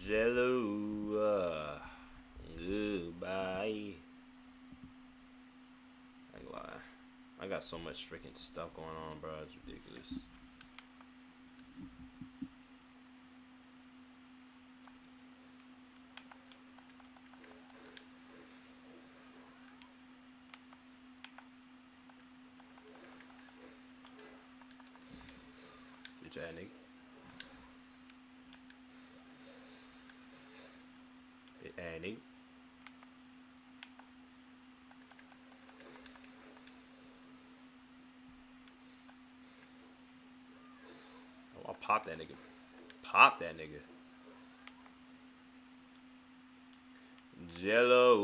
Jello. Goodbye. I ain't gonna lie. I got so much freaking stuff going on, bro. It's ridiculous. Bitch ass nigga. Bitch ass nigga. Oh, I'll pop that nigga. Pop that nigga. Jello.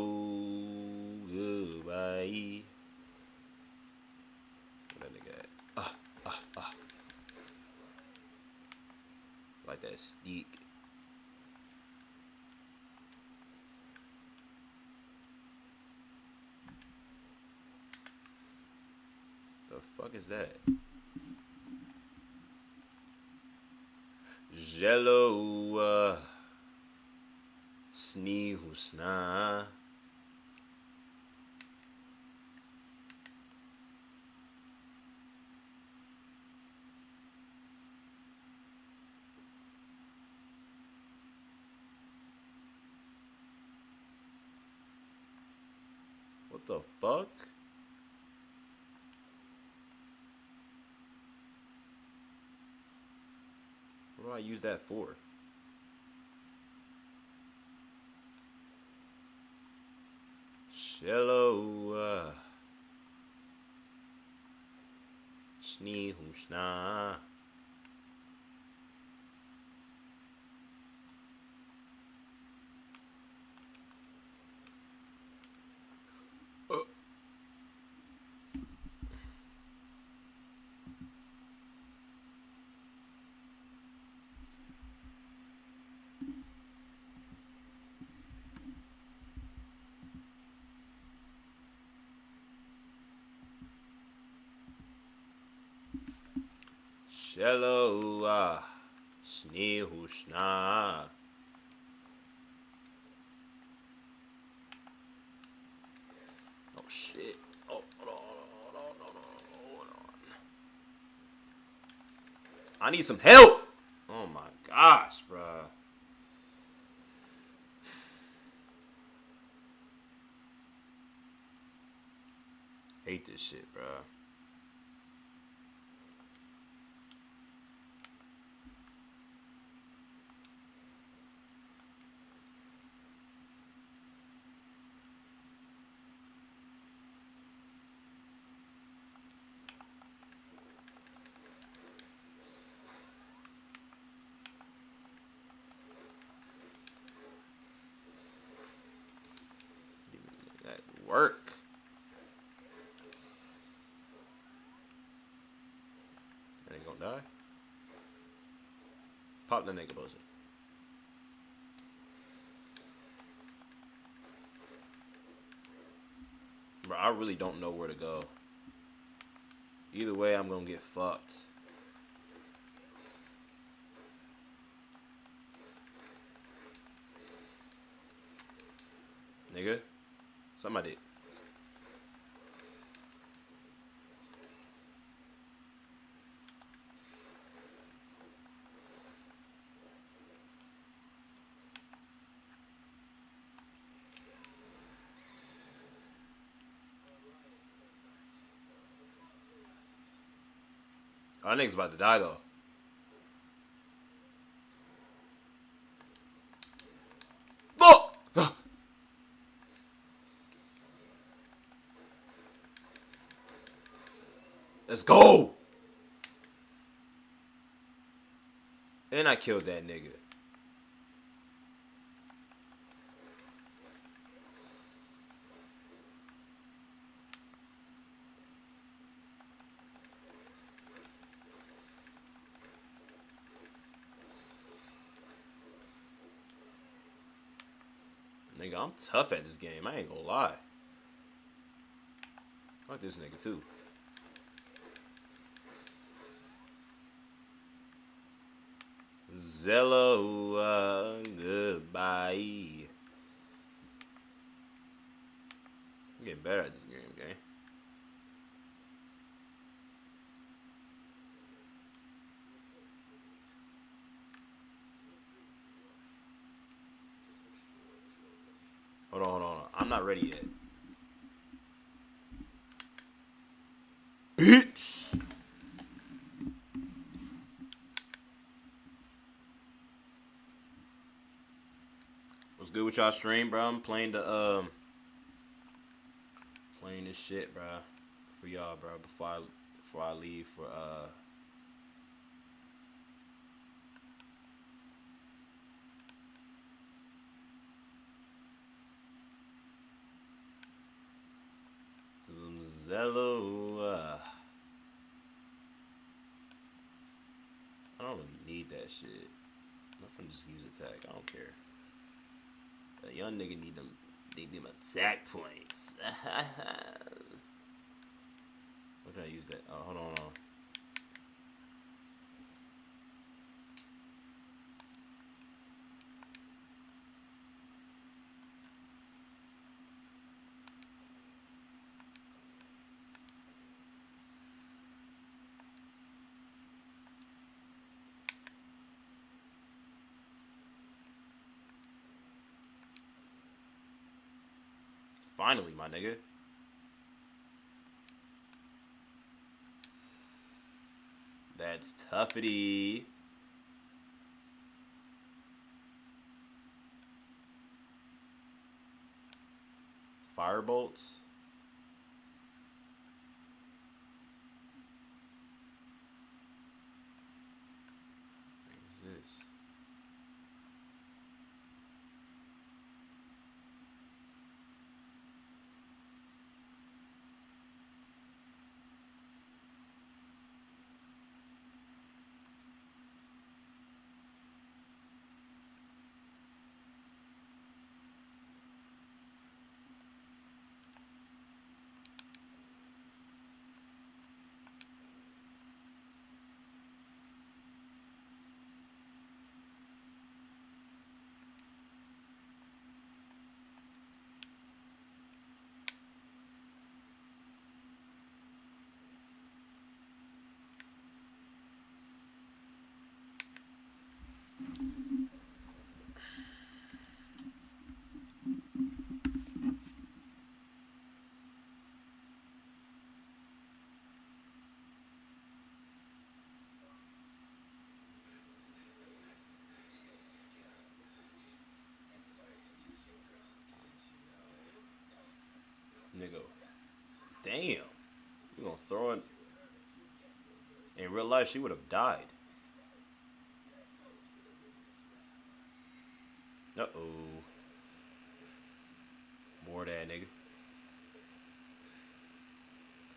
Goodbye. Where that nigga at? Like that steak. The fuck is that? Jello. Sneehusna. What the fuck? What do I use that for? Jello. Sneehusna. Jello. Sneehusna. Oh shit. Oh, hold on. I need some help. Oh my gosh, bro. Hate this shit, bro. That work. That ain't gonna die. Pop the nigga pussy. Bro, I really don't know where to go. Either way, I'm gonna get fucked. Nigga. Somebody. Our nigga's about to die though. Fuck! Let's go! And I killed that nigga. Nigga, I'm tough at this game. I ain't gonna lie. Fuck this nigga too. Zello, goodbye. I'm getting better at this game, okay? Hold on, hold on. I'm not ready yet. Bitch! What's good with y'all stream, bro? I'm playing the, playing this shit, bro. For y'all, bro. Before I leave for, Zello, I don't really need that shit. I'm finna just use attack. I don't care. A young nigga need them attack points. What can I use that? Oh, hold on, hold on. Finally, my nigga. That's Tuffety. Firebolts. What is this? Nigga. Damn. You gonna throw it? In real life, she would have died. Uh-oh. More of that, nigga.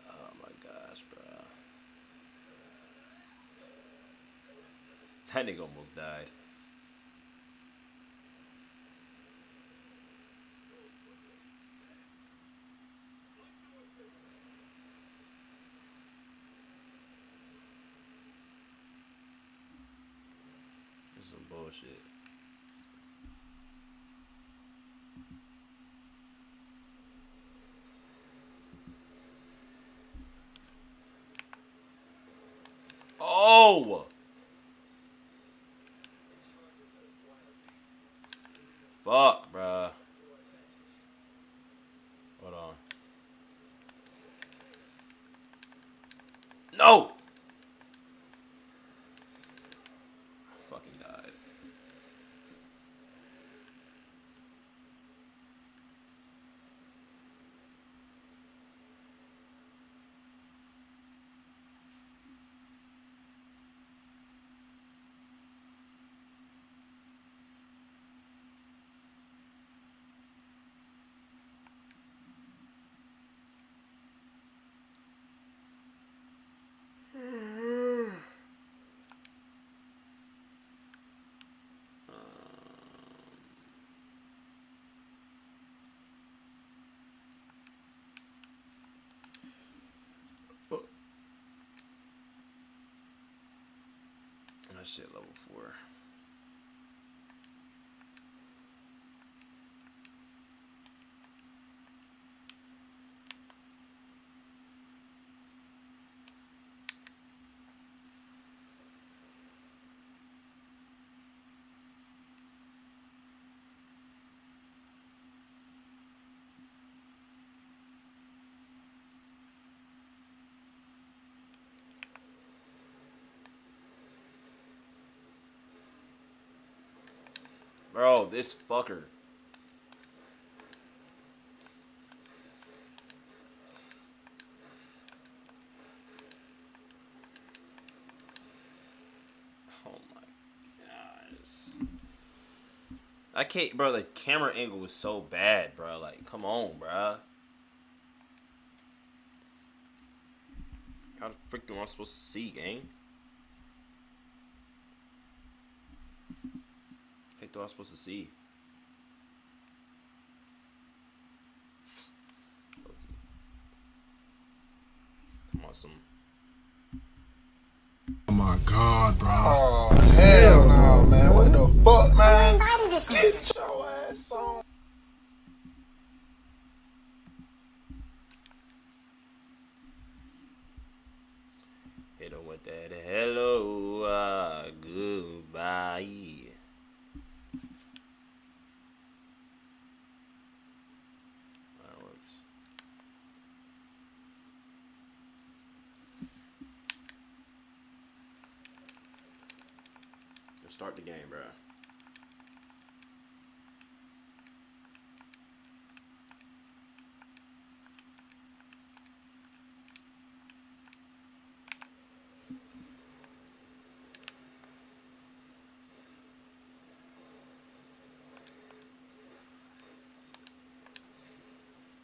Oh my gosh, bro. That nigga almost died. This is some bullshit. Oh! Fuck, bruh. Hold on. No! Fucking died. That shit level 4. Bro, this fucker. Oh my gosh. I can't, bro. The camera angle was so bad, bro. Like, come on, bro. How the frick am I supposed to see, gang? Heck, do I supposed to see? Okay. Come on, some. Oh my god, bro. Oh, hell no, man. What the fuck, man? Get your ass on. Hit her with that hello, goodbye. That works. Let's start the game, bro.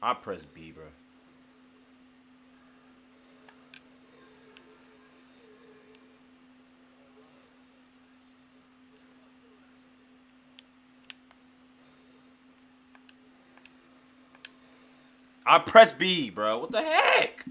I press B, bro. I press B, bro. What the heck?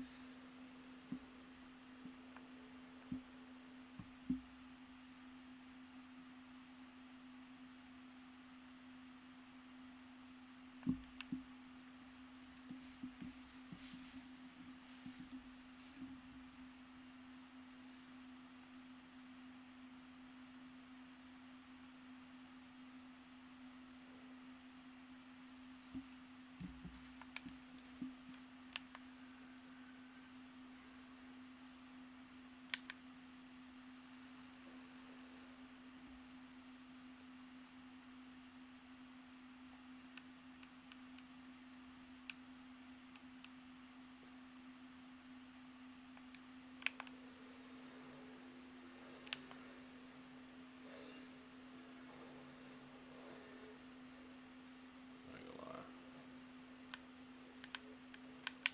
I ain't gonna lie.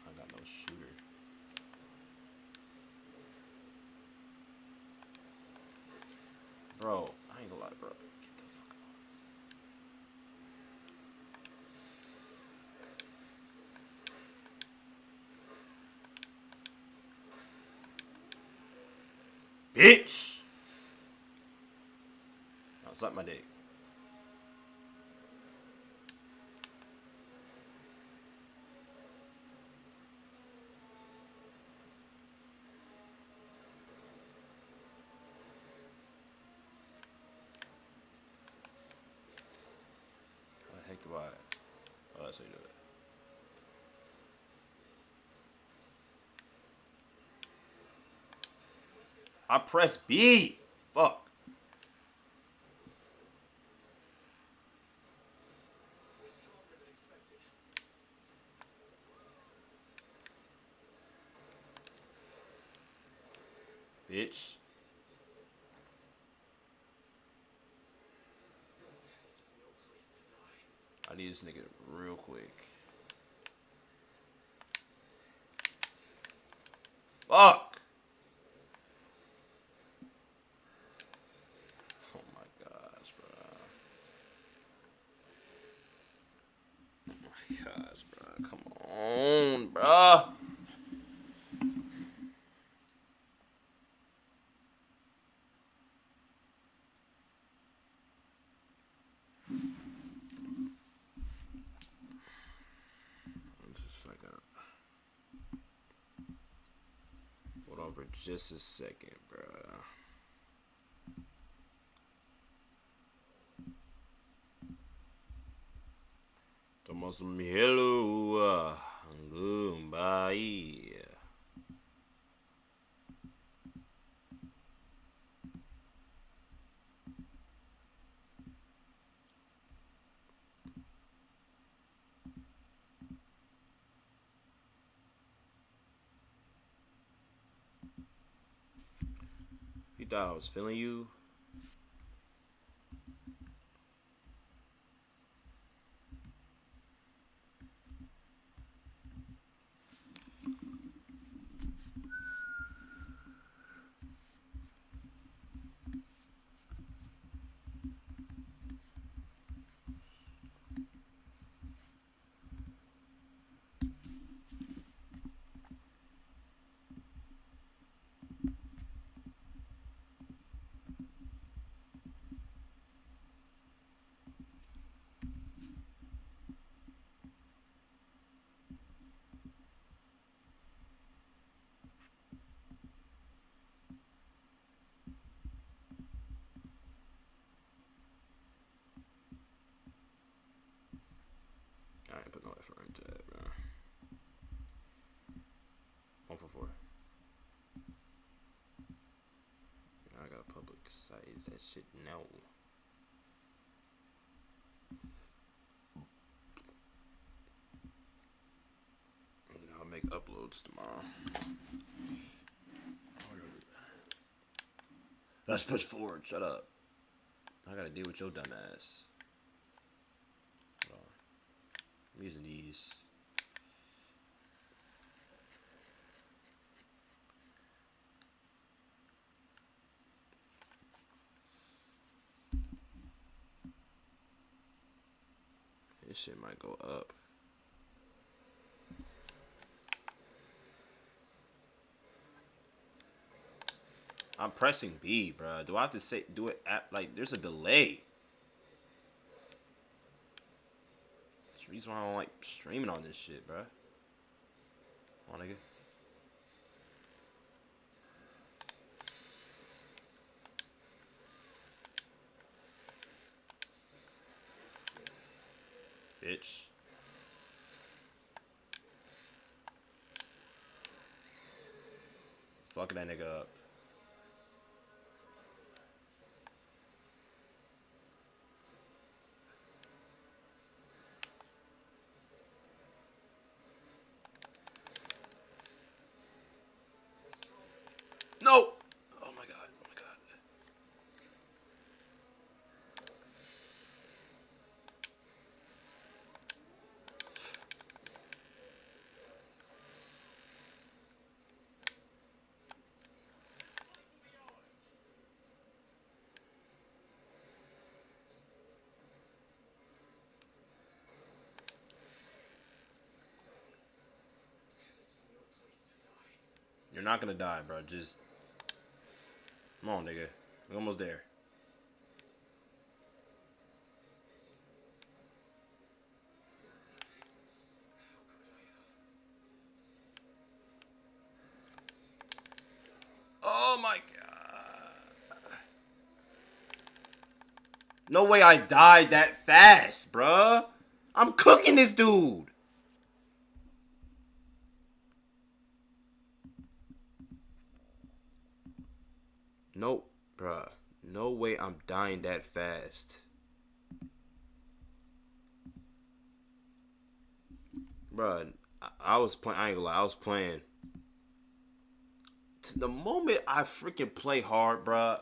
I got no shooter. Bro, I ain't gonna lie, bro. Get the fuck out. Bitch! No, suck my dick. How the heck do I? Oh, that's how you do it. I press B. Fuck. Bitch. I need this nigga real quick. Fuck. Oh my gosh, bro. Oh my gosh, bro. Come on, bro. Just like hold on for just a second, bro. Toma some hello, goodbye. You thought I was feeling you? I ain't put no effort into that, bro. 1 for 4. I got a public size that shit now. And then I'll make uploads tomorrow. Let's push forward. Shut up. I gotta deal with your dumb ass. Hold on. I'm using these. This shit might go up. I'm pressing B, bro. Do I have to say do it at like there's a delay? That's the reason why I don't like streaming on this shit, bro. Come on, nigga. Bitch. Fucking that nigga up. No! Oh my god, oh my god. You're not gonna die, bro. Just come on, nigga. We're almost there. Oh my god. No way I died that fast, bruh. I'm cooking this dude. Nope, bruh. No way I'm dying that fast. Bruh, I was playing. I ain't gonna lie. I was playing. The moment I freaking play hard, bruh.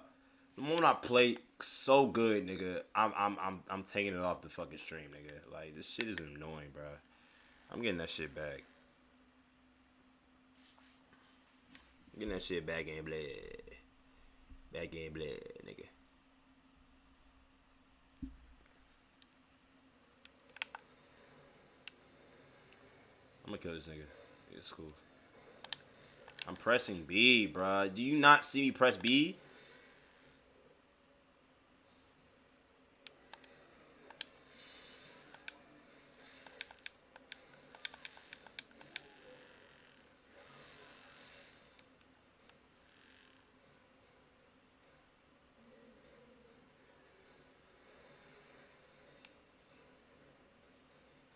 The moment I play so good, nigga, I'm taking it off the fucking stream, nigga. Like this shit is annoying, bruh. I'm getting that shit back. Getting that shit back in blood. Back in blood, nigga. I'm gonna kill this nigga. It's cool. I'm pressing B, bruh. Do you not see me press B?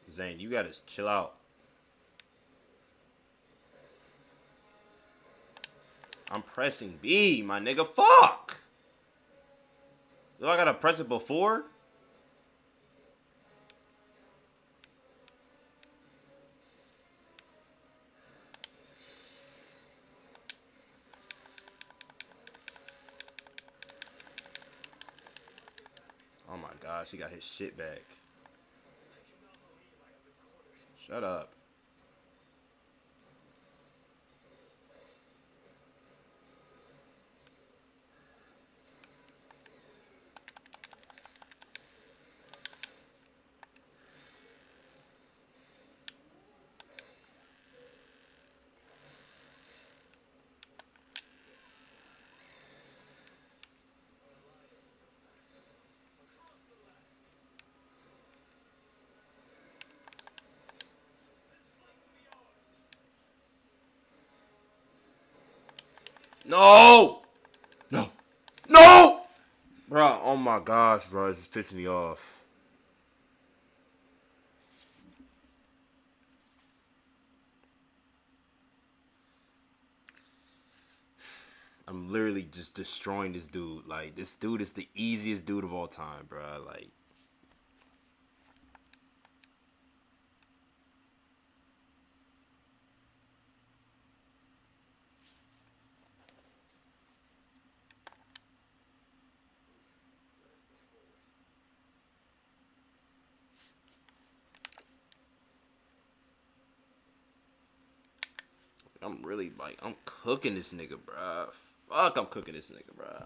Zane, you gotta chill out. I'm pressing B, my nigga. Fuck! Do I gotta press it before? my gosh, he got his shit back. Shut up. No! No! No! Bro, oh my gosh, bro. It's pissing me off. I'm literally just destroying this dude. Like, this dude is the easiest dude of all time, bro. Like, I'm really, like, I'm cooking this nigga, bro. Fuck, I'm cooking this nigga, bro.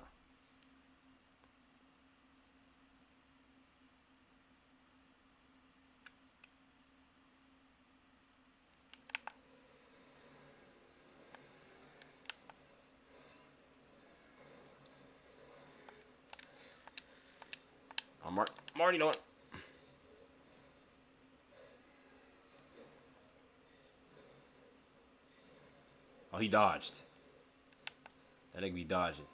I'm already knowing. Oh, he dodged. That nigga be dodging.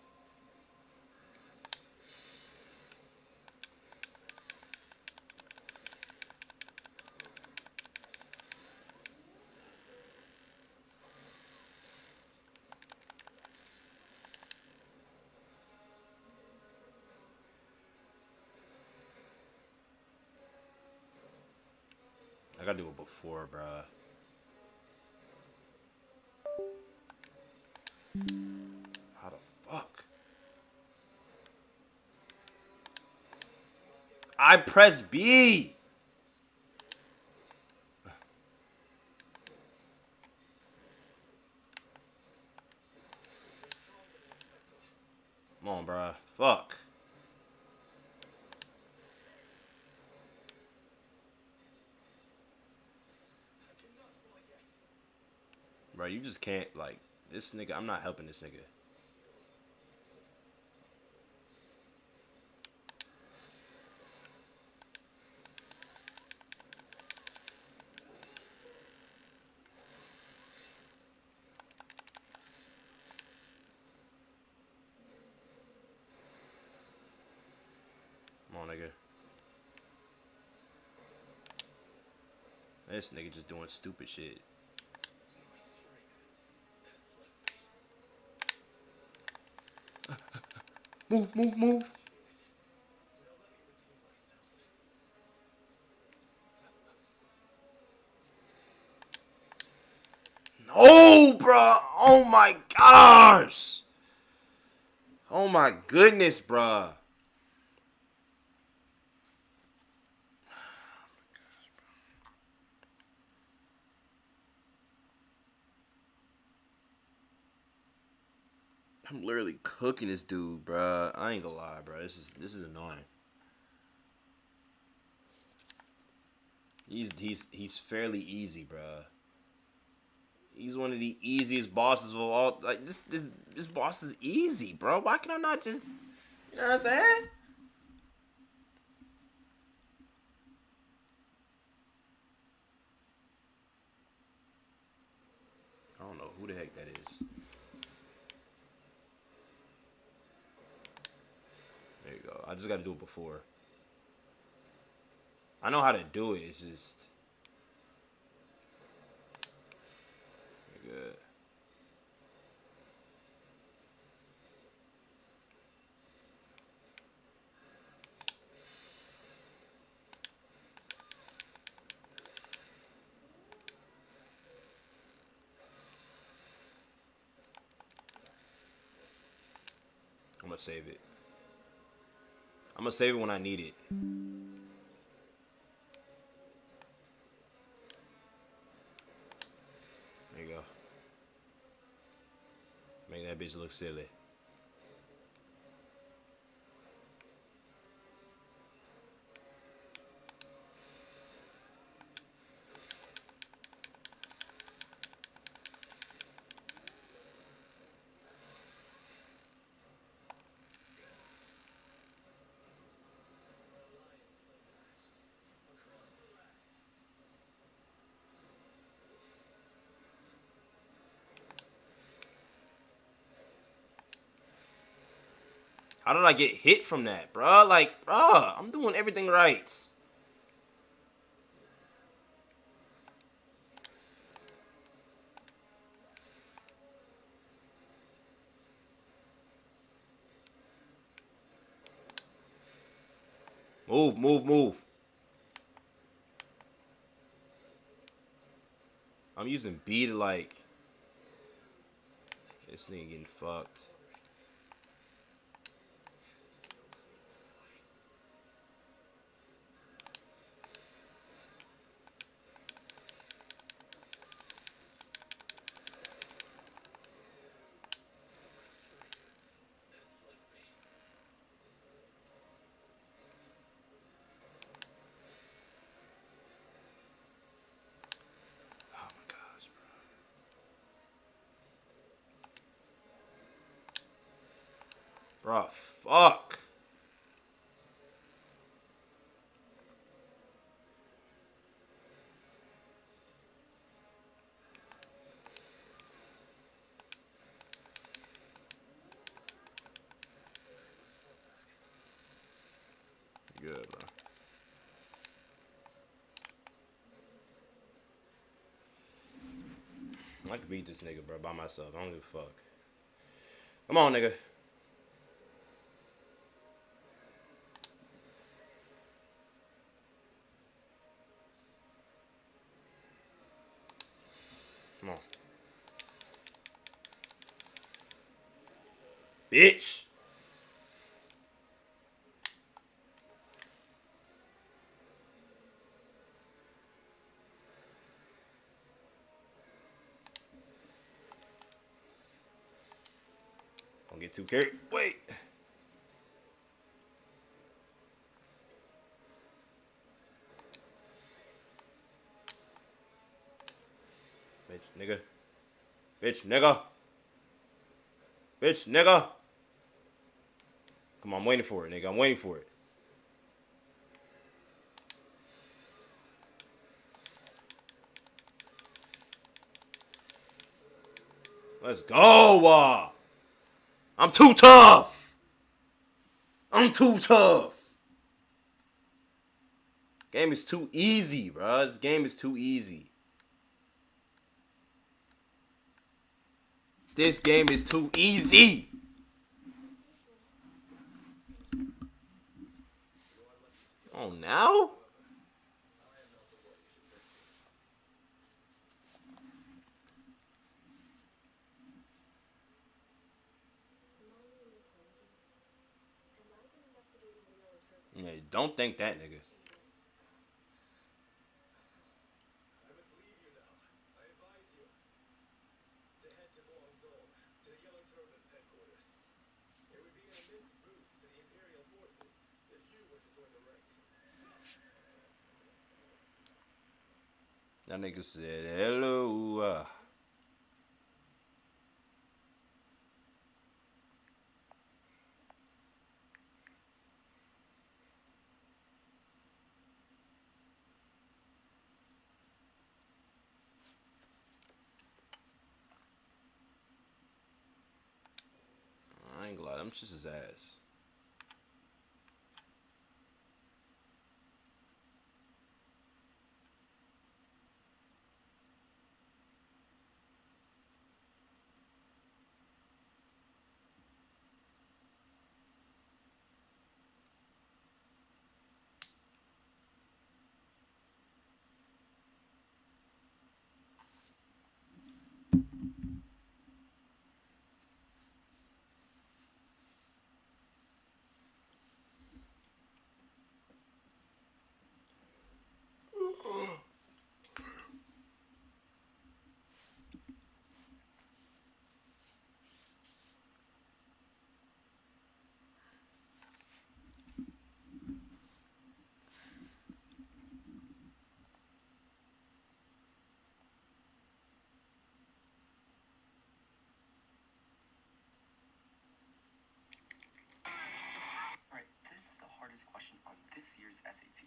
I gotta do it before, bro. How the fuck? I press B. Come on, bro. Fuck. Bro, you just can't, like, this nigga. I'm not helping this nigga. Come on, nigga. This nigga just doing stupid shit. Move, move, move. No, bro. Oh my gosh. Oh my goodness, bro. I'm literally cooking this dude, bro. I ain't gonna lie, bro. This is annoying. He's fairly easy, bro. He's one of the easiest bosses of all. Like this boss is easy, bro. Why can I not just, you know what I'm saying? I don't know who the heck that is. There you go. I just got to do it before. I know how to do it. It's just good. I'm gonna save it. I'm gonna save it when I need it. There you go. Make that bitch look silly. How did I get hit from that, bruh? Like, bruh, I'm doing everything right. Move, move, move. I'm using B to like. This nigga getting fucked. Oh my gosh, bro. Bro, fuck. Good, bro. I could beat this nigga, bro, by myself. I don't give a fuck. Come on, nigga. Come on. Bitch. Don't get too carried. Wait. Bitch, nigga. Bitch, nigga. Bitch, nigga. Come on, I'm waiting for it, nigga. I'm waiting for it. Let's go. I'm too tough. I'm too tough. Game is too easy, bro. This game is too easy. This game is too easy. Oh, now? Yeah, don't think that, nigga. That nigga said hello. I ain't gonna lie, them shit's his ass. year's SAT.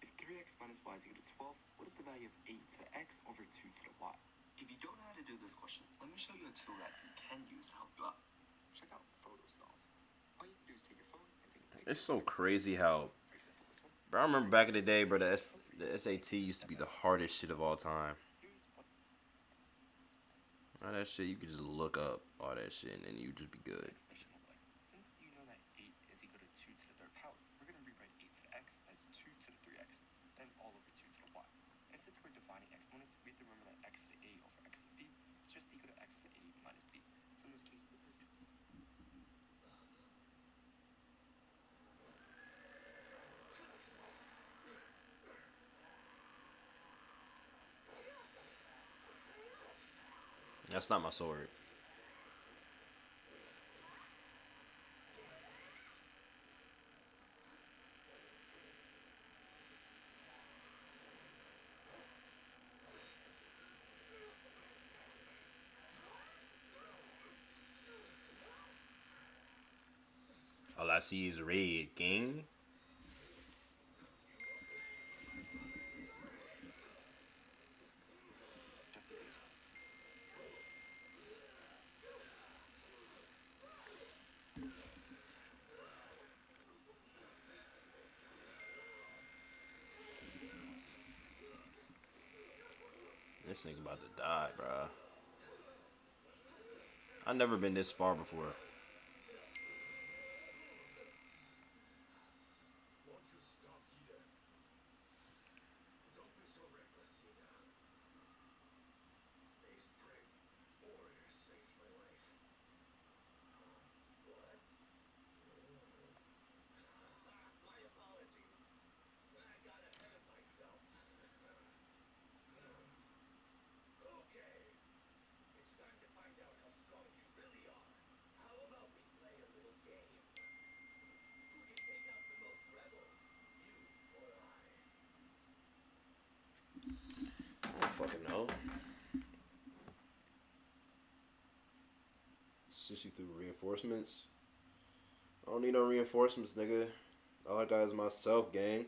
If 3x minus y is equal to 12, what is the value of 8 to the x over 2 to the y? If you don't know how to do this question, let me show you a tool that you can use to help you out. Check out PhotoSolve. All you can do is take your phone and take a picture. It's so crazy how, For example, this one. bro, I remember back in the day, bro, the SAT used to be the hardest shit of all time. Here's what All that shit, you could just look up all that shit and then you just be good. next mission look like. Since you know that 8 is equal to 2 to the third power, we're going to rewrite 8 to the x as 2 to the 3x, then all over 2 to the y. And since we're defining exponents, we have to remember that x to the a over x to the b is just equal to x to the a minus b. So in this case, this is That's not my sword. All I see is red, king. just equal to This nigga about to die, bro. I've never been this far before. I don't fucking know. Since you threw reinforcements, I don't need no reinforcements, nigga. All I got is myself, gang.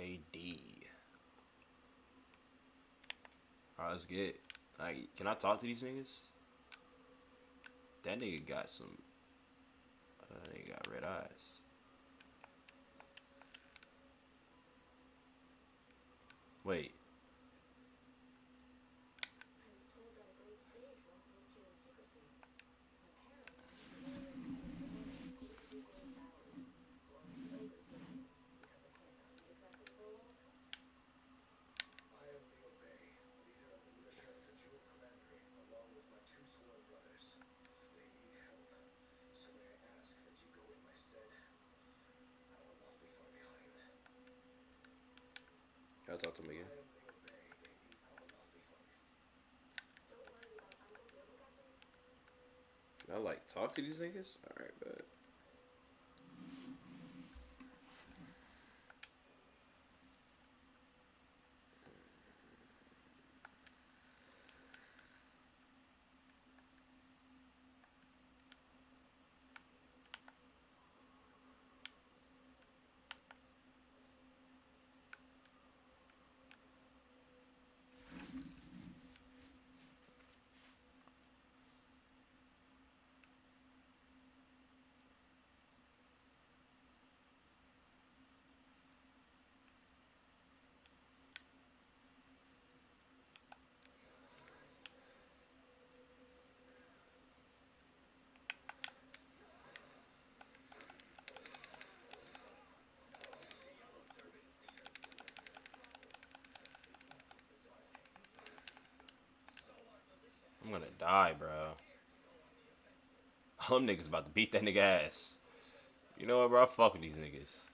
AD. Alright, let's get. Like, can I talk to these niggas? That nigga got some. That nigga got red eyes. Wait. Can I talk to him again? Can I like talk to these niggas? Alright, but. I'm gonna die, bro. Them niggas about to beat that nigga ass. You know what, bro? Fuck with these niggas.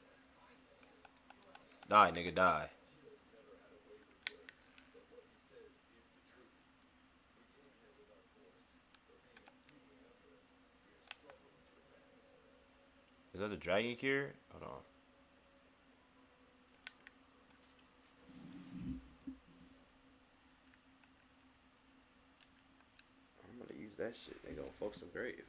Die, nigga, die. Is that the Dragon Cure? Hold on. I'm gonna use that shit. They gonna fuck some grave.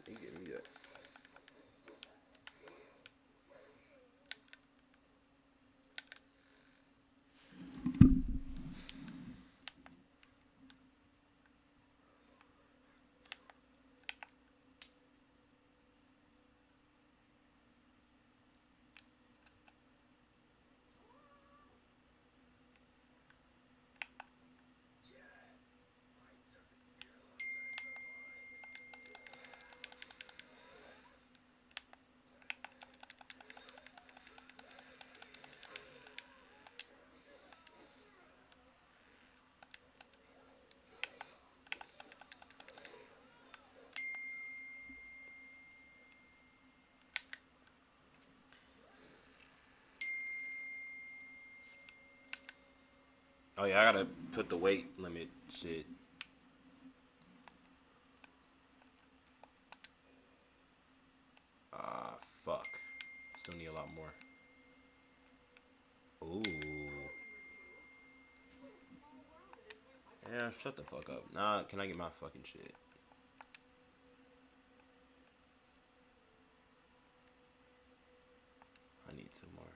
You give me that. Oh yeah, I gotta put the weight limit shit. Ah, fuck. Still need a lot more. Ooh. Yeah, shut the fuck up. Nah, can I get my fucking shit? I need some more.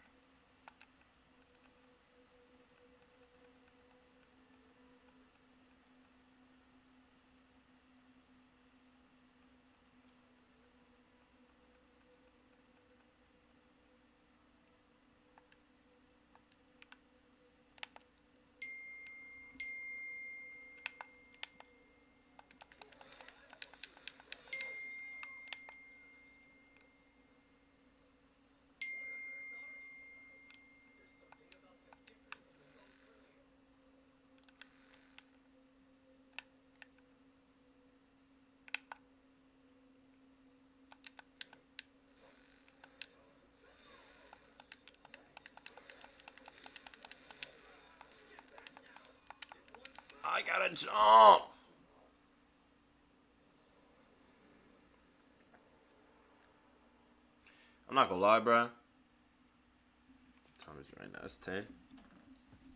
I gotta jump. I'm not gonna lie, bro. What time is it right now? It's 10.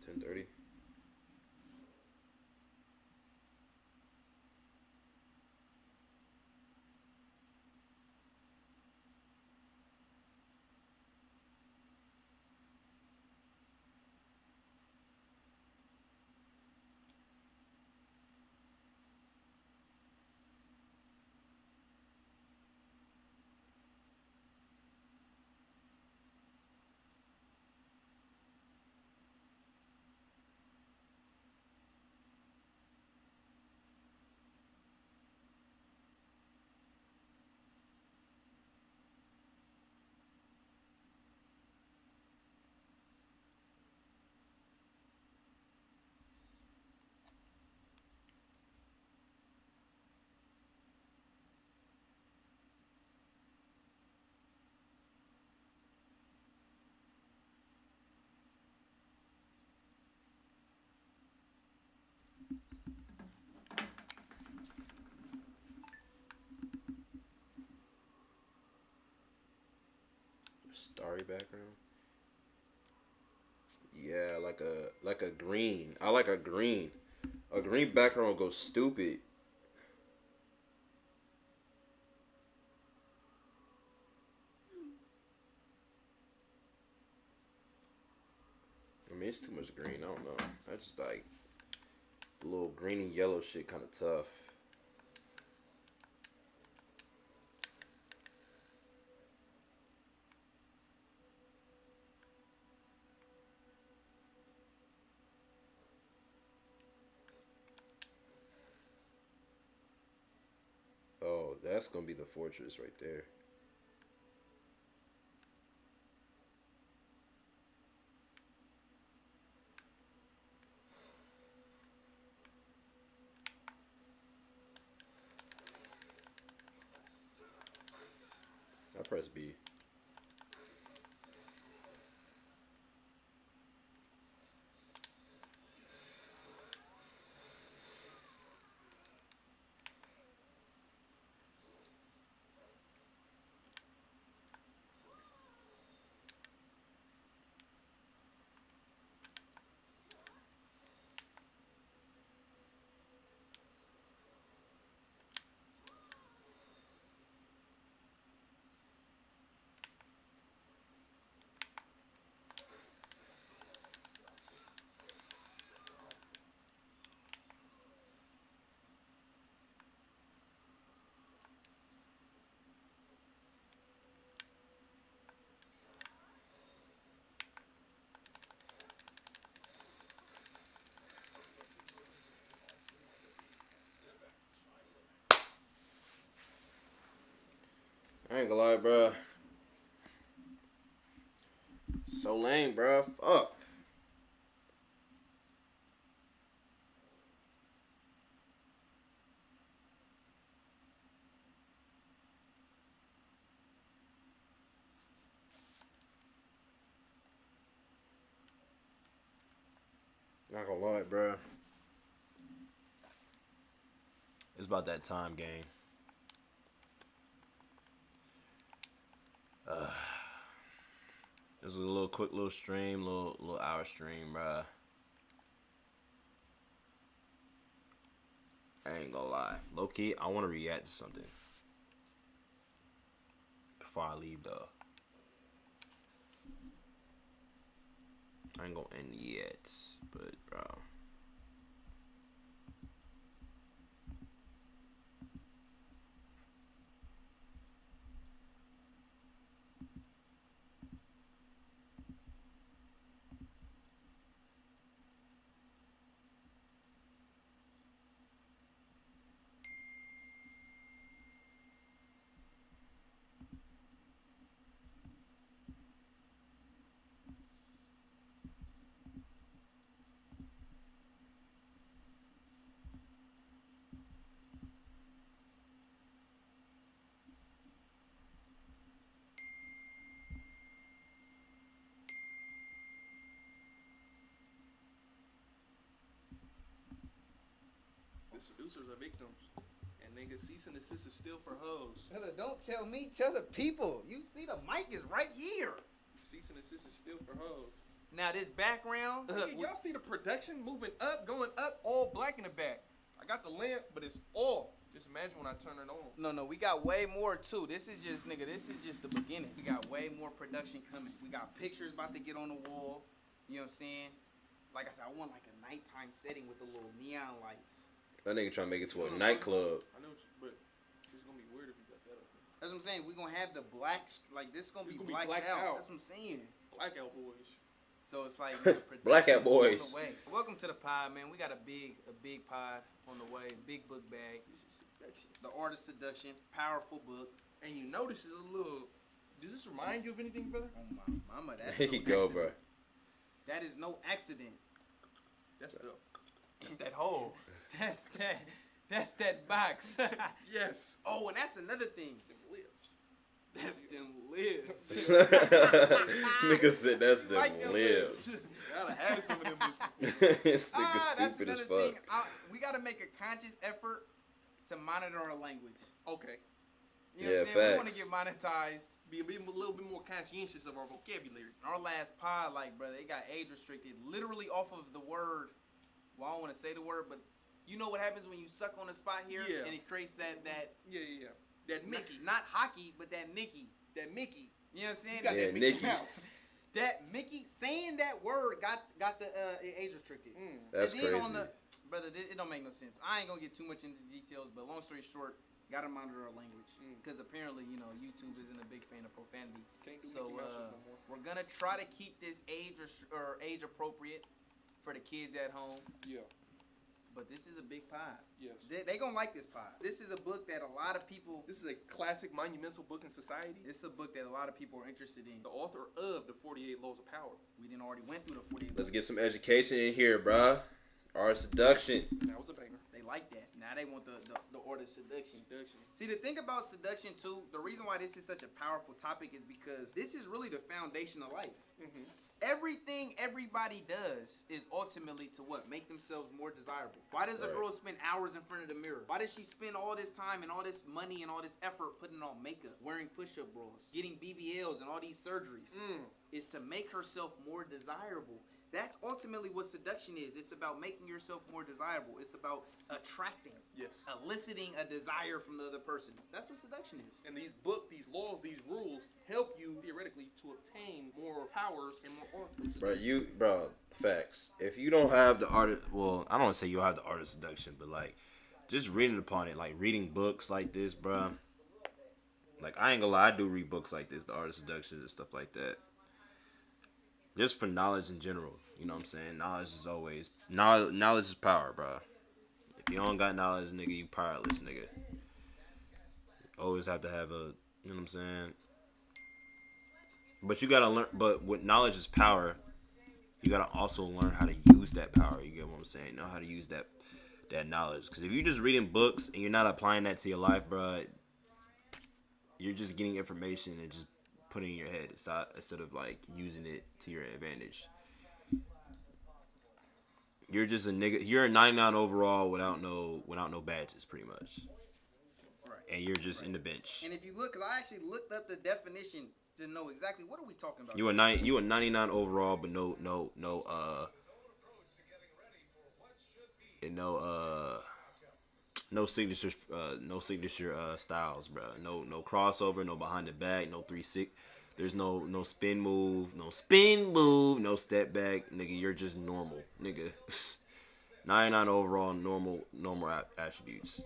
10:30. Starry background. Yeah, like a green. I like a green. A green background goes stupid. mean, it's too much green. I don't know. I just like the little green and yellow shit kind of tough. Oh, that's gonna be the fortress right there. I press B. I ain't gonna lie, bro. So lame, bro. Fuck. Not gonna lie, bro. It's about that time, gang. This is a little quick little stream, little hour stream, bro. I ain't gonna lie. Low key, I want to react to something before I leave, though. I ain't gonna end yet, but bro. The seducers are victims. And nigga, cease and desist is still for hoes. Brother, don't tell me, tell the people. You see the mic is right here. Cease and desist is still for hoes. Now this background, Nigga, y'all see the production moving up, going up, all black in the back. I got the lamp, but it's off. Just imagine when I turn it on. no, we got way more too. This is just the beginning. We got way more production coming. We got pictures about to get on the wall. You know what I'm saying? Like I said, I want like a nighttime setting with the little neon lights. That nigga trying to make it to a nightclub. I know, but it's gonna be weird if you got that up. That's what I'm saying. We're gonna have the black, like this gonna be blacked blacked out. out. That's what I'm saying. Blackout boys. So it's like Blackout production's on the boys. way. Welcome to the pod, man. We got a big pod on the way. Big book bag. The Art of Seduction, powerful book. And you notice it's a little. Does this remind you of anything, brother? Oh my mama, that's There no you go, accident. bro. That is no accident. That's that hole. That's that box. yes. Oh, and that's another thing. Them lips. That's them lips. Nigga said that's the Like them lips. Gotta have some of them. This nigga That's stupid as another thing. fuck. We gotta make a conscious effort to monitor our language. Okay. You know Yeah, what I'm saying? We want to facts. get monetized. Be a little bit more conscientious of our vocabulary. Our last pod, like, brother, it got age restricted literally off of the word. Well, I don't want to say the word, but you know what happens when you suck on a spot here Yeah. and it creates that Yeah. That Mickey. not hockey, but that Nicky. That Mickey. You know what I'm saying? You got Yeah, that Mickey Nicky. Mouse. That Mickey saying that word got the age restricted. That's and then crazy. On the, brother, it don't make no sense. I ain't gonna get too much into details, but long story short, gotta monitor our language because apparently, you know, YouTube isn't a big fan of profanity. Can't do So Mickey Mouses no more. we're gonna try to keep this or age appropriate for the kids at home. Yeah. But this is a big pie. Yes. They gonna like this pie. This is a book that a lot of people. This is a classic monumental book in society. This is a book that a lot of people are interested in. The author of the 48 Laws of Power. We didn't already went through the 48. Let's get some education in here, bruh. Art of seduction. That was a banger. They like that. Now they want the order of seduction. See, the thing about seduction too, the reason why this is such a powerful topic is because this is really the foundation of life. Everything everybody does is ultimately to what? Make themselves more desirable. Why does a girl spend hours in front of the mirror? Why does she spend all this time and all this money and all this effort putting on makeup, wearing push-up bras, getting BBLs and all these surgeries? Is to make herself more desirable. That's ultimately what seduction is. It's about making yourself more desirable. It's about attracting, eliciting a desire from the other person. That's what seduction is. And these laws, these rules help you theoretically to obtain more powers and more organs. Bro, facts. If you don't have the art of, well, I don't want to say you don't have the art of seduction, but like, just reading upon it, like reading books like this, bro. Like, I ain't gonna lie, I do read books like this, the art of seduction and stuff like that. Just for knowledge in general, you know what I'm saying? Knowledge is power, bro. If you don't got knowledge, nigga, you powerless, nigga. You always have to have a, you know what I'm saying? But you gotta learn, but with knowledge is power, you gotta also learn how to use that power, you get what I'm saying? Know how to use that knowledge. Because if you're just reading books and you're not applying that to your life, bro, you're just getting information and just putting in your head instead of like using it to your advantage. You're just a nigga. You're a 99 overall without no badges, pretty much. Right. And you're just in the bench. And if you look, because I actually looked up the definition to know exactly what are we talking about. You a 99 overall, but no signature styles, bro. No crossover, no behind the back, no 360. There's no spin move, no step back, nigga. You're just normal, nigga. 99 overall, normal attributes.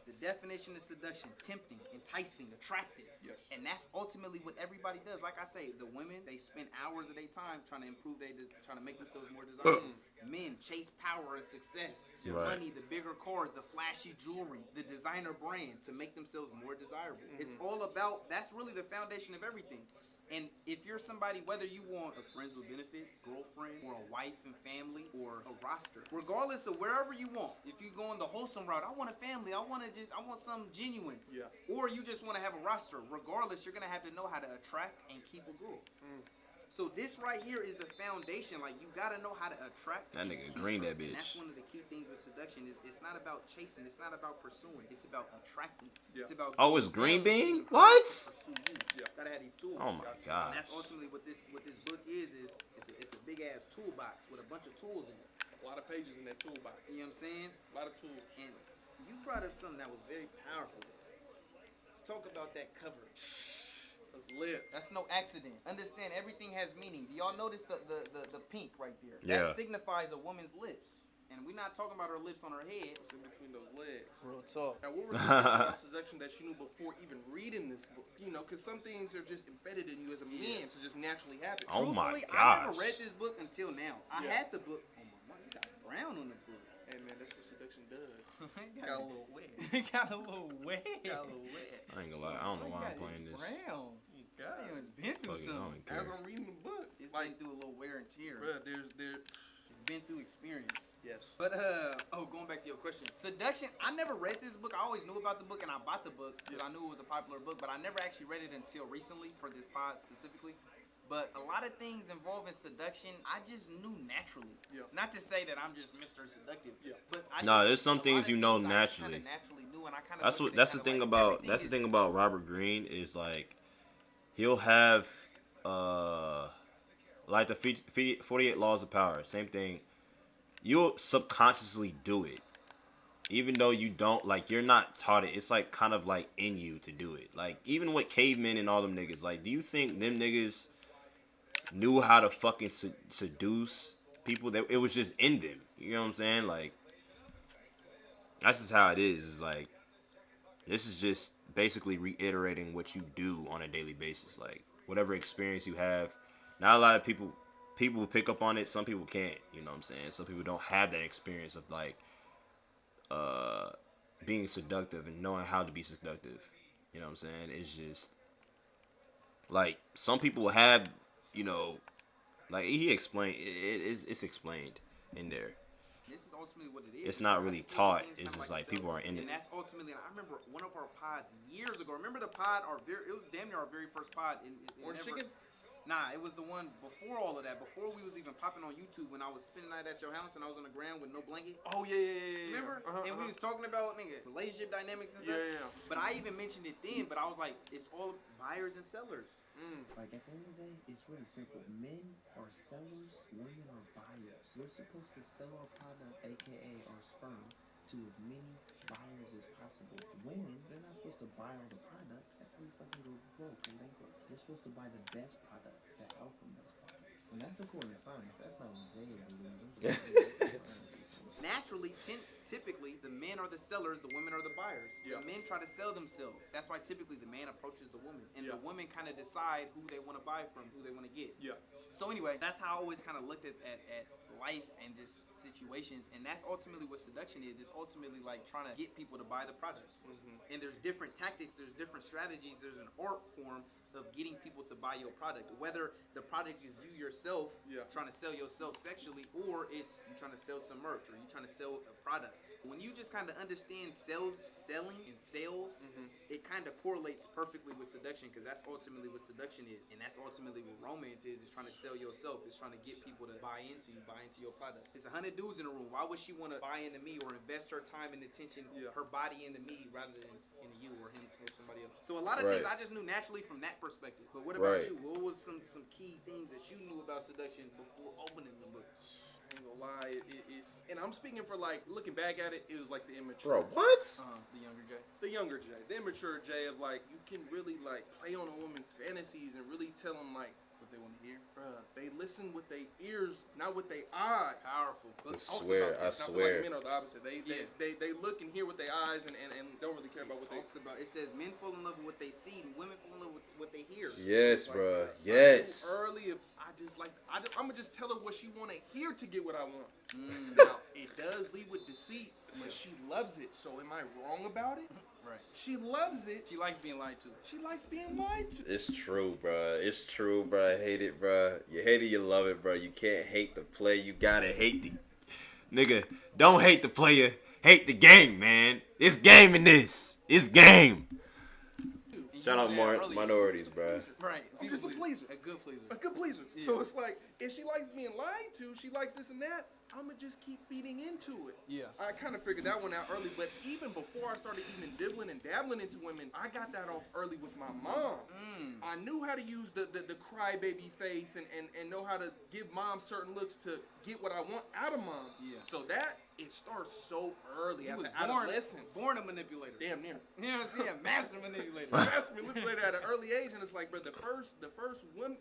The definition of seduction: tempting, enticing, attractive. Yes. And that's ultimately what everybody does. Like I say, the women, they spend hours of their time trying to improve trying to make themselves more desirable. Men chase power and success, the money, the bigger cars, the flashy jewelry, the designer brand to make themselves more desirable. It's all about, that's really the foundation of everything. And if you're somebody, whether you want a friends with benefits, girlfriend, or a wife and family, or a roster, regardless of wherever you want, if you're going the wholesome route, I want a family, I want something genuine. Yeah. Or you just want to have a roster, regardless, you're going to have to know how to attract and keep a girl. So this right here is the foundation. Like, you got to know how to attract. That nigga green that bitch. And that's one of the key things with seduction is it's not about chasing. It's not about pursuing. It's about attracting. Yeah. It's about It's green bean? What? Pursue you. Yeah. Gotta have these tools. Oh my And gosh. that's ultimately what this book is it's a big ass toolbox with a bunch of tools in it. It's a lot of pages in that toolbox. You know what I'm saying? A lot of tools. And you brought up something that was very powerful. Let's talk about that cover. Lit. That's no accident. Understand, everything has meaning. Do y'all notice the pink right there? Yeah. That signifies a woman's lips. And we're not talking about her lips on her head. It's in between those legs. Real talk. Now, what were some things about seduction that you knew before even reading this book? You know, because some things are just embedded in you as a man to just naturally happen. Oh my Truthfully, I never gosh. read this book until now. I had the book. Oh my God, you got brown on the book. Hey, man, that's what seduction does. It Got a little wet. It got a little wet. Got a little wet. I ain't gonna lie. I don't know why I'm playing this. Brown. God. It's been through Fuck it, I something. don't care. As I'm reading the book, It's like, been through a little wear and tear. bruh, there's It's been through experience. yes. But going back to your question, seduction. I never read this book. I always knew about the book, and I bought the book because I knew it was a popular book. But I never actually read it until recently for this pod specifically. But a lot of things involving seduction, I just knew naturally. Yeah. Not to say that I'm just Mr. Seductive. Yeah. But I No, just, there's some a lot things of you know things I just kinda naturally. naturally knew, and I kind of. That's the thing about Robert Greene is like he'll have like the 48 laws of power, same thing. You'll subconsciously do it. Even though you don't, like, you're not taught it. It's like kind of like in you to do it. Like even with cavemen and all them niggas, like do you think them niggas knew how to fucking seduce people. That it was just in them. You know what I'm saying? Like, that's just how it is. It's like, this is just basically reiterating what you do on a daily basis. Like, whatever experience you have. Not a lot of people pick up on it. Some people can't. You know what I'm saying? Some people don't have that experience of like being seductive and knowing how to be seductive. You know what I'm saying? It's just like some people have, you know, like he explained. It's explained in there. This is ultimately what it is. It's not really Obviously, taught. things It's kinda just like like people are in and it. that's ultimately. I remember one of our pods years ago. Remember the pod? It was damn near our very first pod. Orange chicken? Nah, it was the one before all of that. Before we was even popping on YouTube, when I was spending night at your house and I was on the ground with no blanket. Oh yeah. Remember? And we was talking about nigga relationship dynamics and stuff. Yeah. But I even mentioned it then. But I was like, it's all buyers and sellers. Like at the end of the day, it's really simple. Men are sellers, women are buyers. We're supposed to sell our product, aka our sperm, to as many buyers as possible. Women, they're not supposed to buy all the product. That's how you fucking go broke and bankrupt. They're supposed to buy the best product, the alpha male product. And that's according to science. That's not Isaiah believes. Naturally, typically, the men are the sellers, the women are the buyers. Yeah. The men try to sell themselves. That's why typically the man approaches the woman. And Yeah. the women kind of decide who they want to buy from, who they want to get. Yeah. So anyway, that's how I always kind of looked at life and just situations. And that's ultimately what seduction is. It's ultimately like trying to get people to buy the products. And there's different tactics, there's different strategies, there's an art form of getting people to buy your product. Whether the product is you yourself trying to sell yourself sexually, or it's you trying to sell some merch, or you trying to sell a product. When you just kind of understand selling and sales, it kind of correlates perfectly with seduction, because that's ultimately what seduction is. And that's ultimately what romance is trying to sell yourself. It's trying to get people to buy into your product. There's 100 dudes in a room. Why would she want to buy into me or invest her time and attention, her body into me, rather than into you or him or somebody else? So a lot of things I just knew naturally from that perspective. But what about you? What was some key things that you knew about seduction before opening the books? I ain't gonna lie, it's, and I'm speaking for like looking back at it, it was like the immature. Bro, what? The younger Jay. The younger Jay, the immature Jay of like you can really like play on a woman's fantasies and really tell them like what they want to hear. Bruh, they listen with their ears, not with their eyes. Powerful. I swear. I feel like men are the opposite. They look and hear with their eyes and don't really care about what they. It says men fall in love with what they see, and women fall in love with what they hear. Yes, Like, bro. like, Yes. too early. I'm gonna just tell her what she want to hear to get what I want. Now it does lead with deceit, but she loves it. So am I wrong about it? Right. She loves it. She likes being lied to. She likes being lied to. It's true, bro. It's true, bro. I hate it, bro. You hate it, you love it, bro. You can't hate the play. You gotta hate the nigga. Don't hate the player. Hate the game, man. It's game in this. It's game. Shout out minorities, bro. Right. I'm just a pleaser. A good pleaser. A good pleaser. Yeah. So it's like, if she likes being lied to, she likes this and that, I'm going to just keep feeding into it. Yeah. I kind of figured that one out early, but even before I started even dibbling and dabbling into women, I got that off early with my mom. I knew how to use the crybaby face and know how to give mom certain looks to get what I want out of mom. Yeah. So that, it starts so early You as was an adolescence. born a manipulator. Damn near. You know what I'm saying? Master manipulator. Master manipulator at an early age, and it's like, bro, the first woman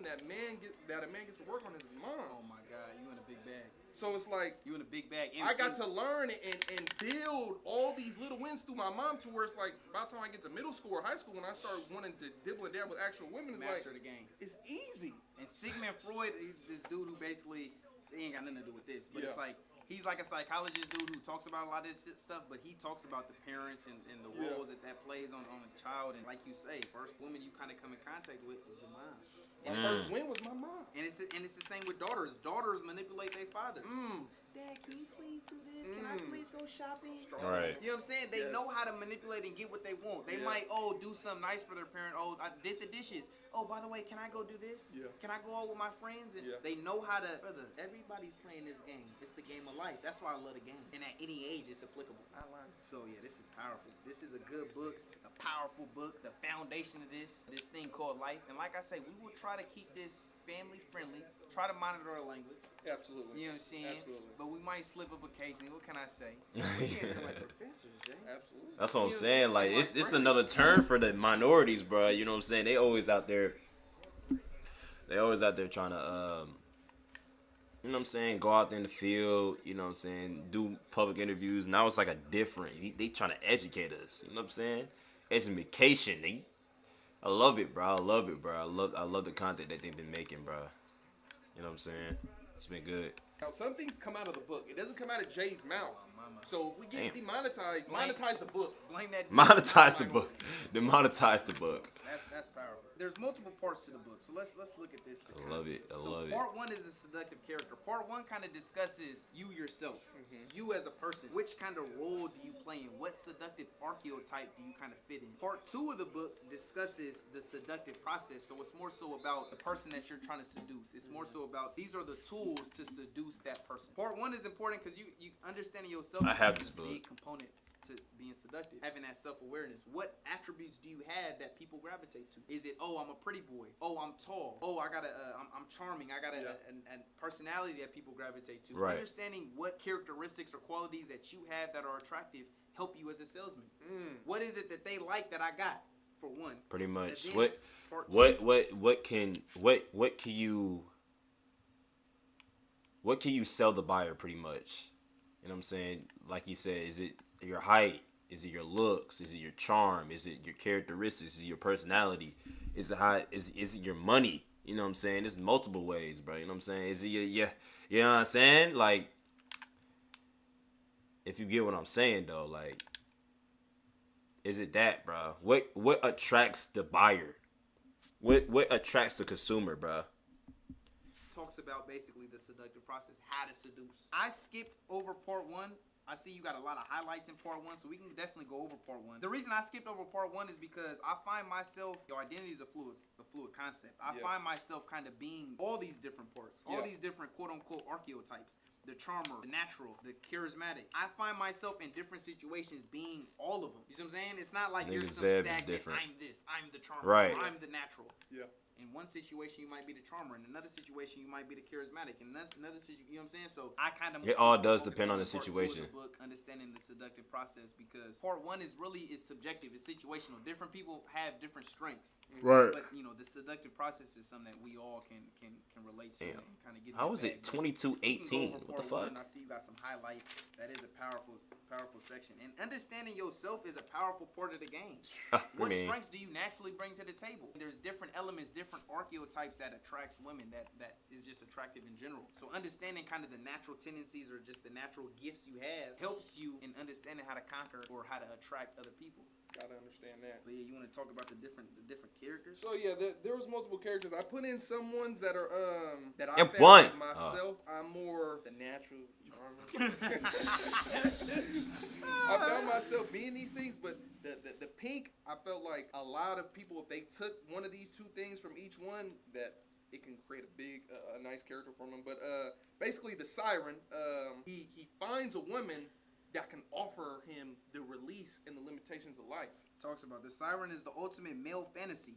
that a man gets to work on is his mom. Oh my God, you in a big bag. So it's like You in a big bag. I got to learn and build all these little wins through my mom to where it's like by the time I get to middle school or high school, when I start wanting to dibble and dabble with actual women, it's master like the game. it's easy. And Sigmund Freud is this dude who basically, he ain't got nothing to do with this, but it's like, he's like a psychologist dude who talks about a lot of this stuff, but he talks about the parents and the roles that plays on a child. And like you say, first woman you kind of come in contact with is your mom. My first win was my mom. And it's the same with daughters. Daughters manipulate their fathers. Dad, can you please do this? Can I please go shopping? Right. You know what I'm saying? They Yes. know how to manipulate and get what they want. They might, do something nice for their parent. Oh, I did the dishes. Oh, by the way, can I go do this? Yeah. Can I go out with my friends? And they know how to. Brother, everybody's playing this game. It's the game of life. That's why I love the game. And at any age, it's applicable. I learned. So yeah, this is powerful. This is a good book, a powerful book, the foundation of this thing called life. And like I say, we will try to keep this family friendly. Try to monitor our language. Absolutely. You know what I'm saying? Absolutely. But we might slip up occasionally. What can I say? We can't be like professors, Jay. Absolutely. That's what I'm You know what I'm saying. saying? Like Like it's friends. another turn for the minorities, bro. You know what I'm saying? They always out there. They always out there trying to, you know what I'm saying, go out there in the field, you know what I'm saying, do public interviews. Now it's like a different, they trying to educate us, you know what I'm saying? Education. I love it, bro. I love it, bro. I love the content that they've been making, bro. You know what I'm saying? It's been good. Now, some things come out of the book. It doesn't come out of Jay's mouth. So if we get Damn. demonetized, monetize the book. Blame that. Monetize the book. Demonetize the book. That's powerful. There's multiple parts to the book, so let's look at this. I love it. I love it. Part 1 is the seductive character. Part 1 kind of discusses you yourself, you as a person. Which kind of role do you play in? What seductive archetype do you kind of fit in? Part 2 of the book discusses the seductive process, so it's more so about the person that you're trying to seduce. It's more so about these are the tools to seduce that person. Part 1 is important because you understanding yourself. I have this book. Big component to being seductive, having that self-awareness. What attributes do you have that people gravitate to? Is it, oh, I'm a pretty boy, oh, I'm tall, oh, I got I'm charming, I got a personality that people gravitate to. Right. Understanding what characteristics or qualities that you have that are attractive help you as a salesman. What is it that they like that I got, for one? Pretty much. And then What can you sell the buyer, pretty much? You know what I'm saying? Like you said, is it your height? Is it your looks? Is it your charm? Is it your characteristics? Is it your personality? Is it your money? You know what I'm saying? There's multiple ways, bro. You know what I'm saying? Is it you know what I'm saying? Like, if you get what I'm saying though, like, is it that, bro? What attracts the buyer? What attracts the consumer, bro? Talks about basically the seductive process, how to seduce. I skipped over part 1. I see you got a lot of highlights in part 1, so we can definitely go over part 1. The reason I skipped over part 1 is because I find myself, your identity is a fluid concept. I find myself kind of being all these different parts, all these different quote-unquote archetypes. The charmer, the natural, the charismatic. I find myself in different situations being all of them. You see what I'm saying? It's not like you're some stagnant, I'm this, I'm the charmer, right, or I'm the natural. Yeah. In one situation, you might be the charmer. In another situation, you might be the charismatic. In another situation, you know what I'm saying? So I kind of it all does depend on the situation. The book, understanding the seductive process, because part 1 is subjective. It's situational. Different people have different strengths. Right. But you know, the seductive process is something that we all can relate to and kind of get. How was it 22-18? What the fuck? I see you got some highlights. That is a powerful section. And understanding yourself is a powerful part of the game. What strengths do you naturally bring to the table? There's different elements, different archetypes that attracts women that is just attractive in general. So understanding kind of the natural tendencies or just the natural gifts you have helps you in understanding how to conquer or how to attract other people. Gotta understand that. But yeah, you want to talk about the different characters? So yeah, there was multiple characters. I put in some ones that are that I And found myself. I'm more the natural charmer. I found myself being these things, but the pink, I felt like a lot of people, if they took one of these two things from each one, that it can create a nice character from them. But basically, the siren, he finds a woman that can offer him the release and the limitations of life. Talks about the siren is the ultimate male fantasy.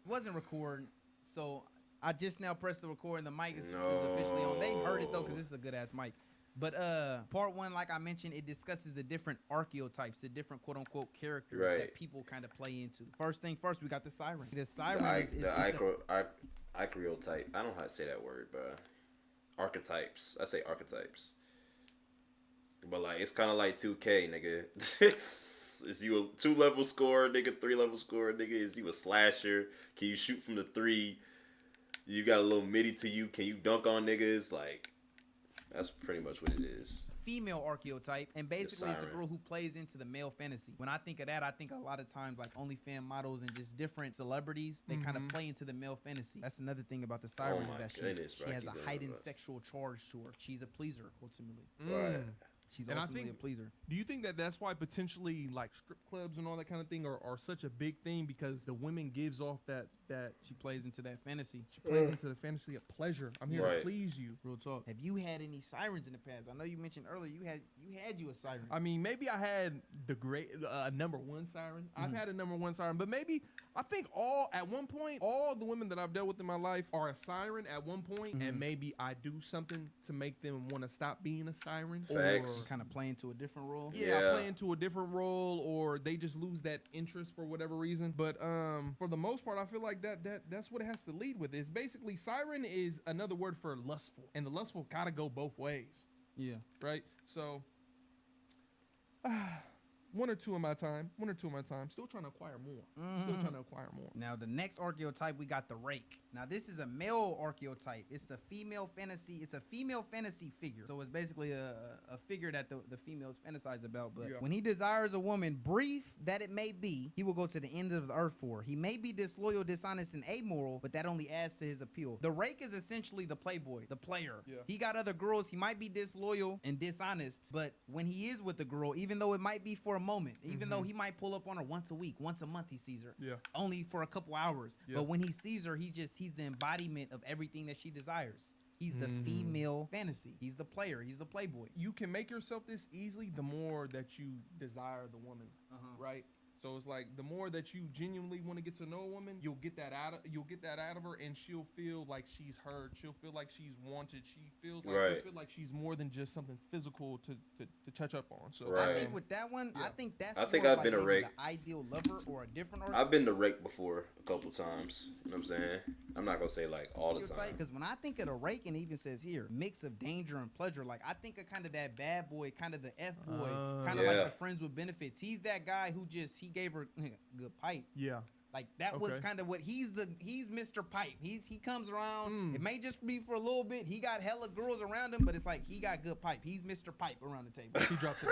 Wasn't recording, so I just now pressed the record and the mic is officially on. They heard it though, because this is a good ass mic. But part 1, like I mentioned, it discusses the different archetypes, the different quote unquote characters that people kind of play into. First thing first, we got the siren. The siren Archetype. I don't know how to say that word, but archetypes. I say archetypes. But like, it's kind of like 2K, nigga. Is you a 2-level scorer, nigga? 3-level scorer, nigga? Is you a slasher? Can you shoot from the 3? You got a little midi to you? Can you dunk on niggas? Like, that's pretty much what it is. Female archetype, and basically it's a girl who plays into the male fantasy. When I think of that, I think a lot of times like OnlyFans models and just different celebrities, they kind of play into the male fantasy. That's another thing about the siren, is that she has a heightened sexual charge to her. She's a pleaser ultimately. Right. She's And ultimately a pleaser. Do you think that that's why potentially like strip clubs and all that kind of thing are such a big thing, because the women gives off that She plays into that fantasy. she plays into the fantasy of pleasure. I'm here to please you. Real talk. Have you had any sirens in the past? I know you mentioned earlier you had a siren. I mean, maybe I had the great number 1 siren. I've had a number 1 siren, but maybe I think at one point all the women that I've dealt with in my life are a siren at one point, and maybe I do something to make them want to stop being a siren. Facts. kind of play into a different role. Yeah. play into a different role, or they just lose that interest for whatever reason. But for the most part, I feel like that's what it has to lead with. It's basically siren is another word for lustful, and the lustful gotta go both ways. Yeah. Right? So one or two of my time. Still trying to acquire more. Now the next archetype we got the rake. Now this is a male archetype. It's the female fantasy. It's a female fantasy figure. So it's basically a figure that the females fantasize about. But when he desires a woman, brief that it may be, he will go to the ends of the earth for her. He may be disloyal, dishonest, and amoral, but that only adds to his appeal. The rake is essentially the playboy, the player. Yeah. He got other girls. He might be disloyal and dishonest, but when he is with the girl, even though it might be for a moment, even though he might pull up on her once a week, once a month, he sees her. Yeah. Only for a couple hours. Yeah. But when he sees her, he's the embodiment of everything that she desires. He's the female fantasy. He's the player. He's the playboy. You can make yourself this easily the more that you desire the woman, right? So it's like the more that you genuinely want to get to know a woman, you'll get that out of her, and she'll feel like she's heard. She'll feel like she's wanted. She feels like she'll feel like she's more than just something physical to touch up on. So I think with that one, I think that's I think more I've like been a maybe rake. the ideal lover or a different I've been the rake before a couple times. You know what I'm saying? I'm not gonna say like all the time. Because when I think of the rake, and it even says here, mix of danger and pleasure. Like I think of kind of that bad boy, kind of the F boy, kind of like the friends with benefits. He's that guy who he gave her good pipe. Yeah. Like that was kind of what he's Mr. Pipe. He comes around. It may just be for a little bit. He got hella girls around him, but it's like he got good pipe. He's Mr. Pipe around the table. He drops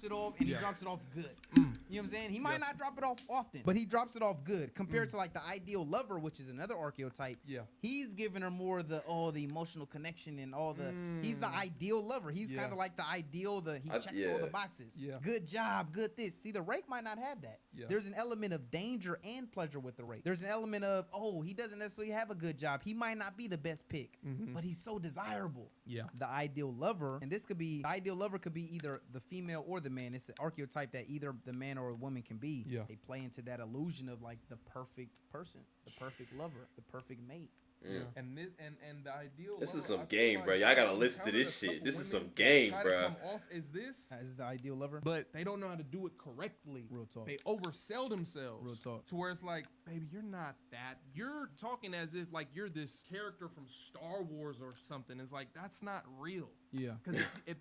it off, and he drops it off good. You know what I'm saying? He might not drop it off often, but he drops it off good compared to like the ideal lover, which is another archetype. Yeah. He's giving her more the emotional connection and all the. He's the ideal lover. He's kind of like the ideal. He checks all the boxes. Yeah. Good job. Good this. See, the rake might not have that. Yeah. There's an element of danger and pleasure with the rake. There's an element of he doesn't necessarily have a good job. He might not be the best pick, but he's so desirable. Yeah. The ideal lover, and the ideal lover could be either the female or the man. It's an archetype that either the man or a woman can be. Yeah. They play into that illusion of like the perfect person, the perfect lover, the perfect mate. Yeah. And the ideal. This is lover, some I feel game, like bro. Y'all gotta I've listen to encountered this a shit. couple This is some women game, that try to bro. come off as this, As the ideal lover. but they don't know how to do it correctly. Real talk. They oversell themselves. Real talk. To where it's like, baby, you're not that. You're talking as if like you're this character from Star Wars or something. It's like that's not real. Yeah. Because if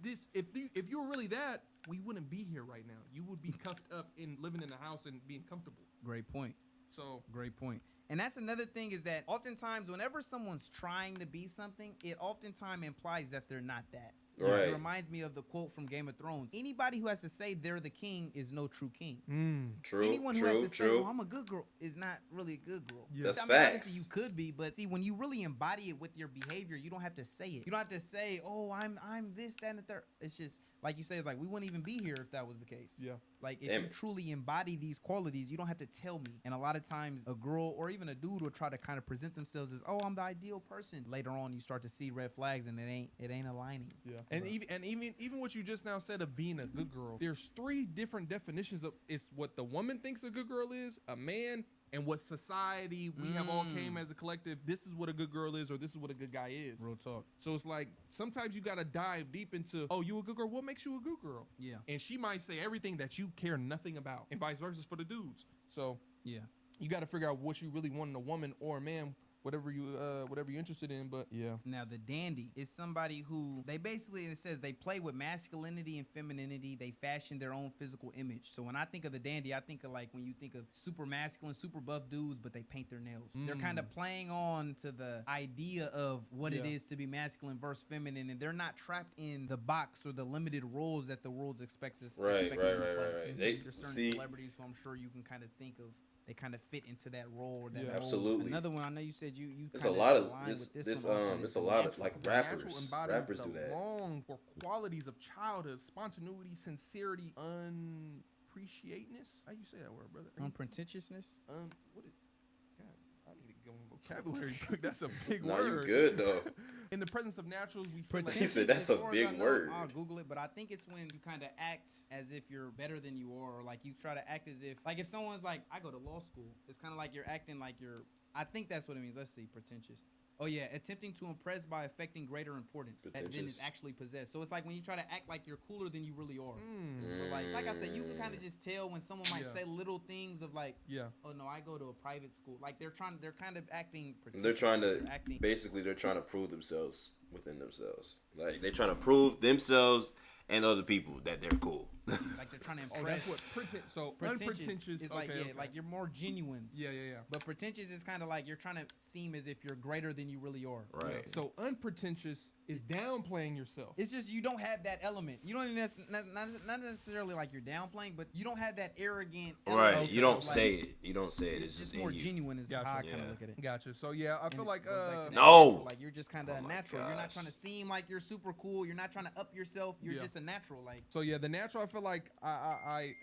you were really that, we wouldn't be here right now. You would be cuffed up and living in the house and being comfortable. Great point. So Great point. And that's another thing is that oftentimes whenever someone's trying to be something, it oftentimes implies that they're not that. Right. It reminds me of the quote from Game of Thrones. Anybody who has to say they're the king is no true king. True, Anyone who has true, to say, true. well, I'm a good girl is not really a good girl. Yeah. That's I mean, obviously facts. you could be, but see, when you really embody it with your behavior, you don't have to say it. You don't have to say, oh, I'm this, that, and the third. It's just, like you say, it's like, we wouldn't even be here if that was the case. yeah. Like, if Damn you it. truly embody these qualities, you don't have to tell me. And a lot of times, a girl or even a dude will try to kind of present themselves as, oh, I'm the ideal person. Later on, you start to see red flags, and it ain't aligning. Yeah, and even what you just now said of being a good girl, there's 3 different definitions of it's what the woman thinks a good girl is, a man, and what society we have all came as a collective. This is what a good girl is, or this is what a good guy is. Real talk. So it's like sometimes you gotta dive deep into, oh, you a good girl? What makes you a good girl? Yeah. And she might say everything that you care nothing about, and vice versa for the dudes. So Yeah. you got to figure out what you really want in a woman or a man, whatever you're interested in. But yeah. Now, the dandy is somebody who they basically, it says they play with masculinity and femininity. They fashion their own physical image. So when I think of the dandy, I think of like when you think of super masculine, super buff dudes, but they paint their nails. They're kind of playing on to the idea of what it is to be masculine versus feminine, and they're not trapped in the box or the limited roles that the world expects us. Right. expect them to play. They There's certain see. celebrities who I'm sure you can kind of think of. They kind of fit into that role or that role. Absolutely. Another one I know you said you. There's a kinda lot of align this. with This one also, there's is a the lot of natural. like Natural rappers. embodies Rappers the do that. long for qualities of childhood, spontaneity, sincerity, unappreciateness. How you say that word, brother? Unpretentiousness. What is? God, I need to go in vocabulary book. That's a big Nah, word. you good though. In the presence of naturals, we feel like He said that's a big word. I'll Google it, but I think it's when you kind of act as if you're better than you are, or like you try to act as if, like if someone's like, I go to law school, it's kind of like you're acting like you're. I think that's what it means. Let's see, pretentious. Oh yeah, attempting to impress by affecting greater importance than is Pretentious. actually possessed. So it's like when you try to act like you're cooler than you really are. Mm. But like I said, you can kind of just tell when someone might Yeah. say little things of like, Yeah. oh no, I go to a private school. Like they're kind of acting. They're trying to They're acting. basically they're trying to prove themselves within themselves. Like they're trying to prove themselves and other people that they're cool. Like they're trying to Oh, impress. that's what so Pretentious unpretentious is like, okay, yeah, okay. like you're more genuine. Yeah. But pretentious is kind of like you're trying to seem as if you're greater than you really are. Right. So unpretentious is downplaying yourself. It's just you don't have that element. You don't even not necessarily like you're downplaying, but you don't have that arrogant. Right. element You don't of, say it. You don't say it. It's just in more you. genuine is Gotcha. how I kind Yeah. of look at it. Gotcha. So yeah, I feel And like it goes back to that No! natural, like you're just kind of Oh my natural. You're not gosh. trying to seem like you're super cool. You're not trying to up yourself. You're Yeah. just a natural. Like so yeah, the natural I feel like I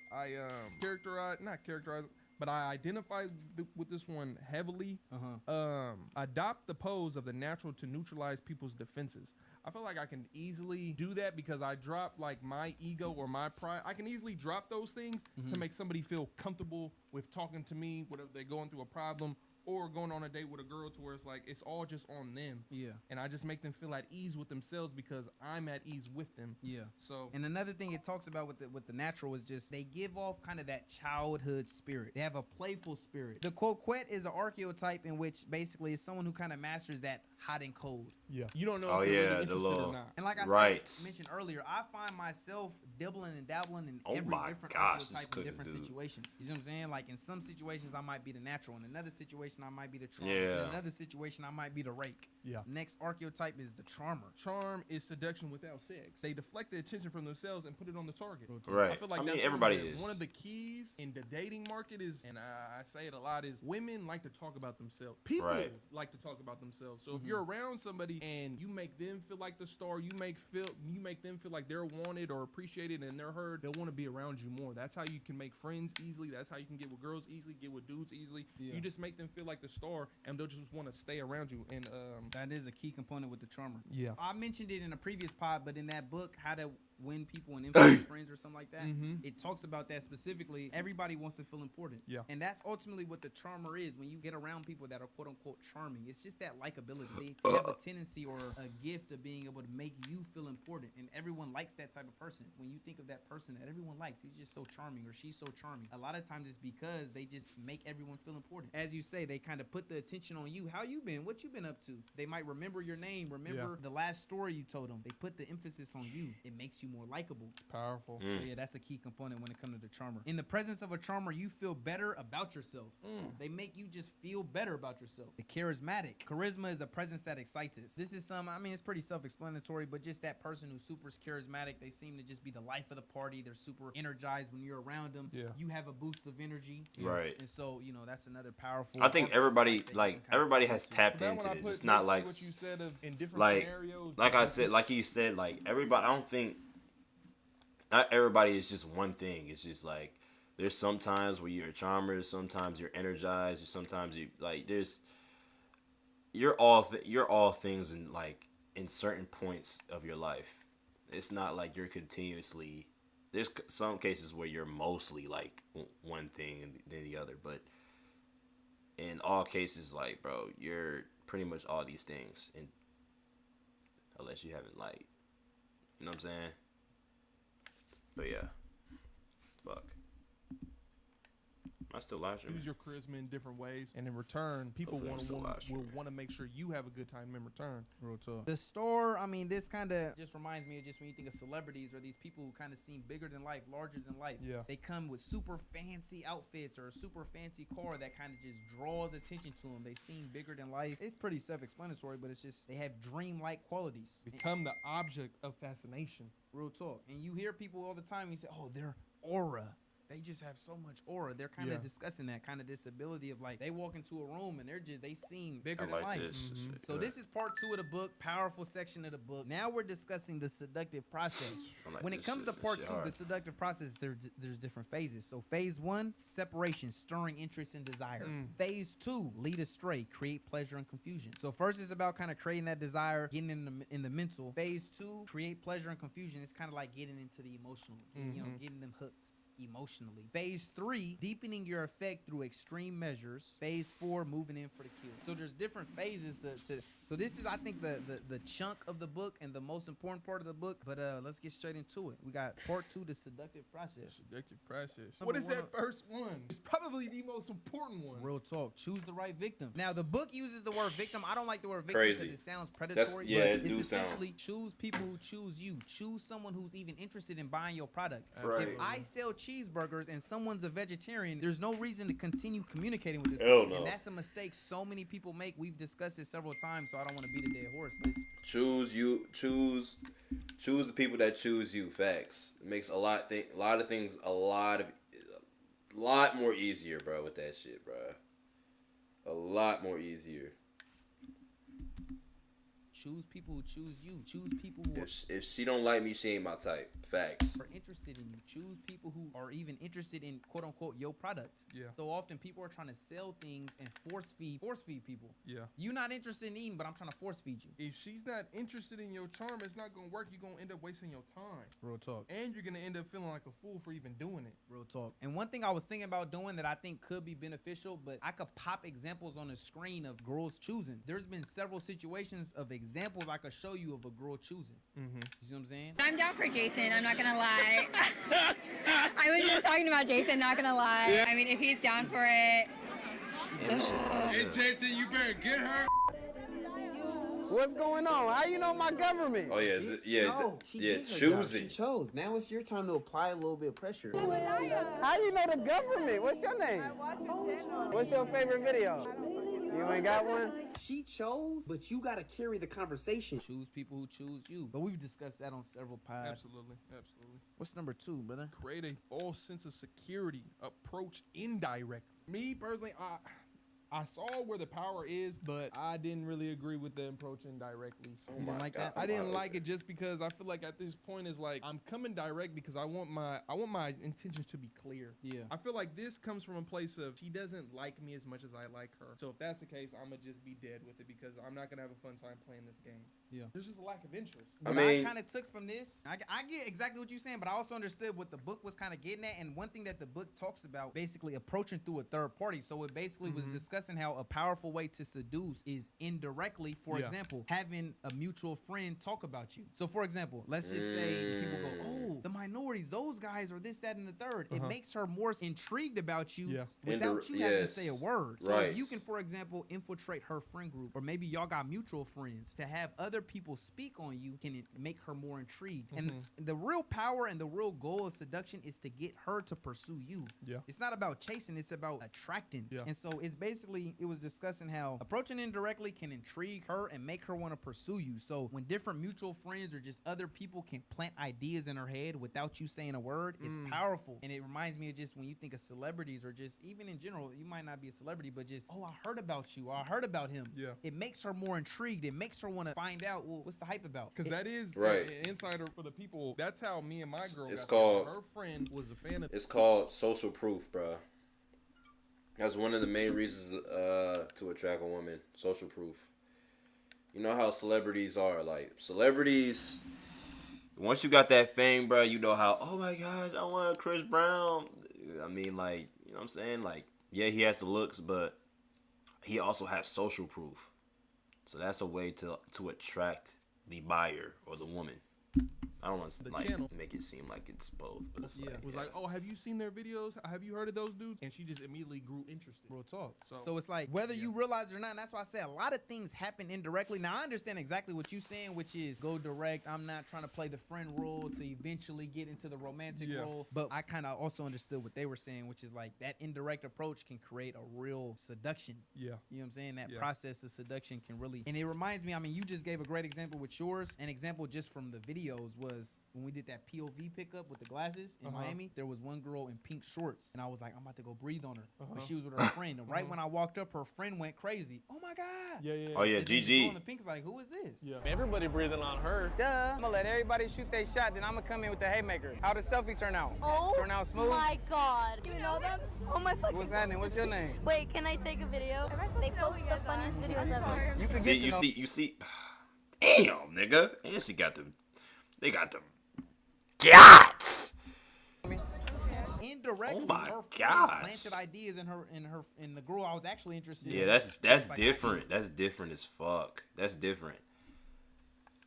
characterize but I identify with this one heavily. Adopt the pose of the natural to neutralize people's defenses. I feel like I can easily do that because I drop like my ego or my pride. I can easily drop those things to make somebody feel comfortable with talking to me, whether they're going through a problem or going on a date with a girl to where it's like it's all just on them. Yeah. And I just make them feel at ease with themselves because I'm at ease with them. Yeah. So And another thing it talks about with the natural is just they give off kind of that childhood spirit. They have a playful spirit. The coquette is an archetype in which basically is someone who kind of masters that hot and cold. yeah, you don't know Oh, if they're yeah, really the interested little- or not. And like I Right. said, mentioned earlier, I find myself dibbling and dabbling in Oh every my different gosh, this archetype in cooking different dude. situations. You see what I'm saying? Like in some situations, I might be the natural. In another situation, I might be the charmer. Yeah. In another situation, I might be the rake. Yeah. Next archetype is the charmer. Charm is seduction without sex. They deflect the attention from themselves and put it on the target. Right. I feel like I mean, that's everybody one of the, is. One of the keys in the dating market is, and I say it a lot, is women like to talk about themselves. People Right. like to talk about themselves. So if you're around somebody and you make them feel like the star, you make them feel like they're wanted or appreciated and they're heard, they'll want to be around you more. That's how you can make friends easily. That's how you can get with girls easily, get with dudes easily. Yeah. You just make them feel like the star and they'll just want to stay around you. And That is a key component with the charmer. yeah. I mentioned it in a previous pod, but in that book, How to Win People and Influence Friends or something like that, it talks about that specifically. Everybody wants to feel important. Yeah. And that's ultimately what the charmer is. When you get around people that are quote unquote charming, it's just that likability. They have a tendency or a gift of being able to make you feel important. And everyone likes that type of person. When you think of that person that everyone likes, he's just so charming or she's so charming. A lot of times it's because they just make everyone feel important. As you say, they kind of put the attention on you. How you been? What you been up to? They might remember your name, remember the last story you told them. They put the emphasis on you. It makes you more likable. Powerful. So yeah, that's a key component when it comes to the charmer. In the presence of a charmer, you feel better about yourself. They make you just feel better about yourself. The charismatic. Charisma is a presence that excites us. This is it's pretty self-explanatory, but just that person who's super charismatic, they seem to just be the life of the party. They're super energized when you're around them. Yeah. You have a boost of energy. Right. And so, that's another powerful. I think everybody archetype that you can kind of everybody go has to. tapped That into one I this. put It's not basically like what you said of in different like scenarios. like I said, like you said, like everybody. I don't think not everybody is just one thing. It's just like there's sometimes where you're a charmer, sometimes you're energized, or sometimes you like there's you're all things in like in certain points of your life. It's not like you're continuously. There's some cases where you're mostly like one thing than the other, but in all cases, like bro, you're pretty much all these things, and unless you haven't like, you know what I'm saying. But yeah, fuck. I still live streaming. Use your charisma in different ways, and in return, people Hopefully I'm still live will streaming. want to make sure you have a good time in return. Real talk. The store, this kind of just reminds me of just when you think of celebrities or these people who kind of seem bigger than life, larger than life. Yeah. They come with super fancy outfits or a super fancy car that kind of just draws attention to them. They seem bigger than life. It's pretty self-explanatory, but it's just they have dream-like qualities. Become the object of fascination. Real talk. And you hear people all the time, you say, oh, their aura. They just have so much aura. They're kind of Yeah. discussing that kind of this ability of like they walk into a room and they seem bigger I than like life. this. So this is part 2 of the book, powerful section of the book. Now we're discussing the seductive process. I like When it this comes shit. to This part shit 2, hard. the seductive process, there's different phases. So phase 1, separation, stirring interest and desire. Phase 2, lead astray, create pleasure and confusion. So first is about kind of creating that desire, getting in the mental. Phase 2, create pleasure and confusion. It's kind of like getting into the emotional, getting them hooked. emotionally. Phase 3, deepening your effect through extreme measures. Phase 4, moving in for the kill. So there's different phases to so this is, I think, the chunk of the book and the most important part of the book. But let's get straight into it. We got part 2, the seductive process. Seductive process. What is that first one? It's probably the most important one. Real talk. Choose the right victim. Now, the book uses the word victim. I don't like the word victim Crazy. because it sounds predatory. Yeah, but it do it's sound. essentially choose people who choose you. Choose someone who's even interested in buying your product. Right. If I sell cheeseburgers and someone's a vegetarian, there's no reason to continue communicating with this Hell person. no. And that's a mistake so many people make. We've discussed it several times, so I don't want to beat a dead horse. But it's Choose the people that choose you. Facts. It makes a lot of things a lot more easier, bro, with that shit, bro. A lot more easier. choose people who choose you. Choose people who If she don't like me, she ain't my type. Facts. are interested in you. Choose people who are even interested in quote unquote your product. Yeah. So often people are trying to sell things and force feed people. Yeah. You're not interested in eating, but I'm trying to force feed you. If she's not interested in your charm, it's not gonna work. You're gonna end up wasting your time, Real talk. and you're gonna end up feeling like a fool for even doing it. Real talk. And one thing I was thinking about doing that I think could be beneficial, but I could pop examples on the screen of girls choosing. There's been several situations of examples I could show you of a girl choosing. Mm-hmm. You see what I'm saying? I'm down for Jason, I'm not gonna lie. I was just talking about Jason, not gonna lie. I mean, if he's down for it. Hey, Jason, you better get her. What's going on? How you know my government? Oh yeah, choose She it. chose. Now it's your time to apply a little bit of pressure. How you know the government? What's your name? What's your favorite video? You ain't got one? She chose, but you gotta carry the conversation. Choose people who choose you. But we've discussed that on several pods. Absolutely, absolutely. What's number 2, brother? Create a false sense of security. Approach indirect. Me personally, I saw where the power is, but I didn't really agree with the approach indirectly. So You didn't like that? I didn't like it just because I feel like at this point is like I'm coming direct because I want my intentions to be clear. Yeah. I feel like this comes from a place of she doesn't like me as much as I like her. So if that's the case, I'm gonna just be dead with it because I'm not gonna have a fun time playing this game. Yeah. There's just a lack of interest. I What mean- I kind of took from this, I get exactly what you're saying, but I also understood what the book was kind of getting at. And one thing that the book talks about, basically approaching through a third party. So it basically was discussing how a powerful way to seduce is indirectly, for Yeah. example, having a mutual friend talk about you. So for example, let's just say people go, oh, the minorities, those guys are this, that, and the third. It makes her more intrigued about you Yeah. without you having to say a Yes. word. So Right. if you can, for example, infiltrate her friend group, or maybe y'all got mutual friends, to have other people speak on you can make her more intrigued. And the real power and the real goal of seduction is to get her to pursue you. Yeah. It's not about chasing, it's about attracting. Yeah. And so it's basically, it was discussing how approaching indirectly can intrigue her and make her want to pursue you. So when different mutual friends or just other people can plant ideas in her head without you saying a word, it's powerful. And it reminds me of just when you think of celebrities, or just even in general, you might not be a celebrity, but just, oh, I heard about you, or I heard about him. Yeah. It makes her more intrigued. It makes her want to find out, well, what's the hype about? Because that is Right. an insider for the people. That's how me and my girl It's got called- together. Her friend was a fan of. It's called social proof, bro. That's one of the main reasons to attract a woman. Social proof. You know how celebrities are. Like, celebrities, once you got that fame, bro, you know how, oh my gosh, I want Chris Brown. I mean, like, you know what I'm saying? Like, yeah, he has the looks, but he also has social proof. So that's a way to attract the buyer or the woman. I don't want to The like channel. make it seem like it's both, but it's Yeah, like, was like, oh, have you seen their videos? Have you heard of those dudes? And she just immediately grew interested. Real talk. So- So it's like, whether you realize it or not, and that's why I say a lot of things happen indirectly. Now, I understand exactly what you're saying, which is go direct. I'm not trying to play the friend role to eventually get into the romantic Yeah. role. But I kind of also understood what they were saying, which is like that indirect approach can create a real seduction. Yeah. You know what I'm saying? That Yeah. process of seduction can really, and it reminds me, I mean, you just gave a great example with yours. An example just from the videos was when we did that POV pickup with the glasses in Miami, there was one girl in pink shorts, and I was like, I'm about to go breathe on her. But she was with her friend, and right when I walked up, her friend went crazy. Oh my God. Yeah, yeah. oh yeah, And then the girl GG. in the pink's like, who is this? Yeah. Everybody breathing on her. Duh. I'm gonna let everybody shoot their shot, then I'm gonna come in with the haymaker. How does selfie turn out? Oh Turn out smooth? my God. Do you know them? Oh my fucking What's happening? What's your name? Wait, can I take a video? They post the funniest videos ever. You can See, get to you know- see, you see. Damn, nigga, and they got them. Gots. indirectly, Oh my her friend gosh. planted ideas in the girl I was actually interested in. Yeah, that's So it's like, different. That's different as fuck. That's different.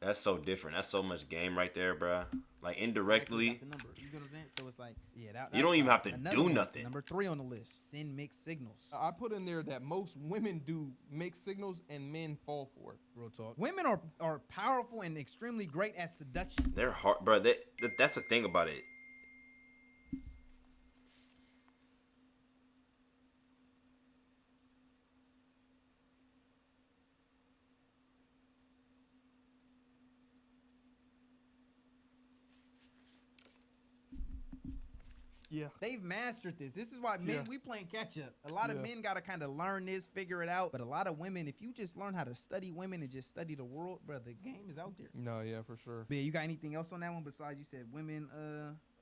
That's so different. That's so much game right there, bruh. Like indirectly. Got the number. You get what I'm saying? So it's like, yeah, that's You don't even have to another do one. nothing. Number 3 on the list: send mixed signals. I put in there that most women do mixed signals and men fall for it. Real talk. Women are powerful and extremely great at seduction. They're hard, bruh. That's the thing about it. Yeah. They've mastered this. This is why men, we playing catch up. A lot of Yeah. men got to kind of learn this, figure it out. But a lot of women, if you just learn how to study women and just study the world, bro, the game is out there. No, yeah, for sure. But yeah, you got anything else on that one besides you said women?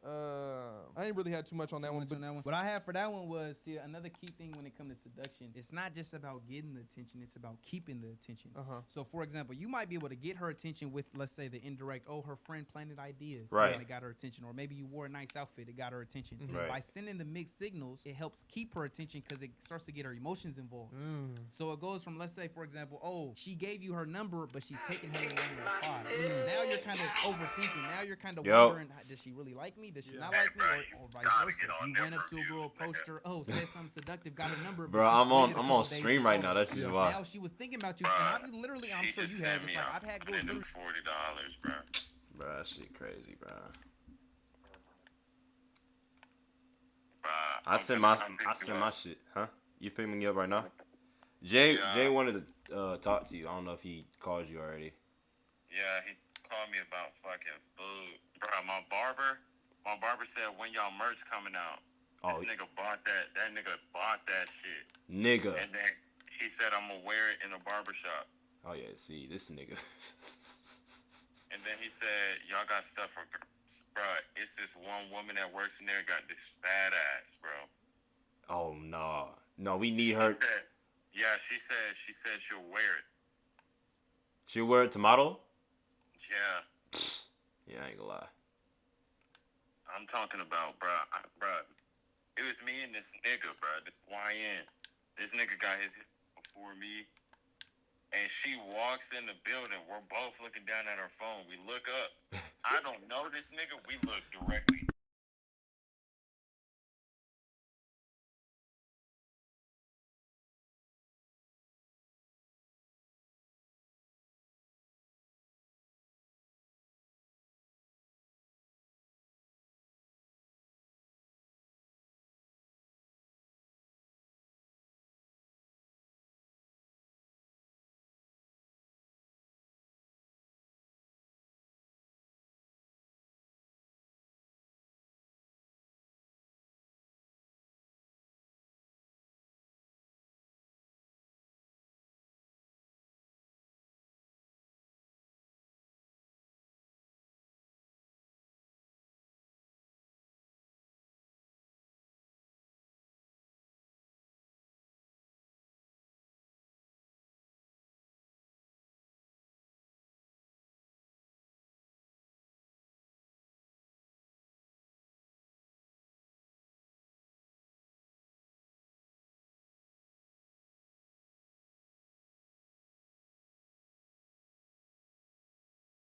I ain't really had too much on that one. But What I had for that one was another key thing when it comes to seduction. It's not just about getting the attention; it's about keeping the attention. So, for example, you might be able to get her attention with, let's say, the indirect. Oh, her friend planted ideas, right? And it got her attention. Or maybe you wore a nice outfit; it got her attention. Right. By sending the mixed signals, it helps keep her attention because it starts to get her emotions involved. So it goes from, let's say, for example, oh, she gave you her number, but she's taking her longer to reply. Now you're kind of overthinking. Now you're kind of wondering, does she really like me? Does she not like me? Or vice versa. You went up to a girl, approached her, said something seductive, got her number. Bro, I'm on stream right now. That's just why. Now she was thinking about you, and I'm sure you have. It's like I've had girls. $40, bro. Bro, that shit crazy, bro. I send my shit, huh? You picking me up right now? Jay wanted to talk to you. I don't know if he called you already. Yeah, he called me about fucking food, bro. My barber said when y'all merch coming out. This nigga bought that. That nigga bought that shit. Nigga. And then he said I'm gonna wear it in a barbershop. Oh yeah, see this nigga. And then he said y'all got stuff for girls, bro. It's this one woman that works in there got this fat ass, bro. Oh no, we need her. She said she'll wear it. She'll wear it to model. Yeah. Yeah, I ain't gonna lie. I'm talking about, bro. It was me and this nigga, bro. This YN. This nigga got his hit before me. And she walks in the building. We're both looking down at our phone. We look up. I don't know this nigga. We look directly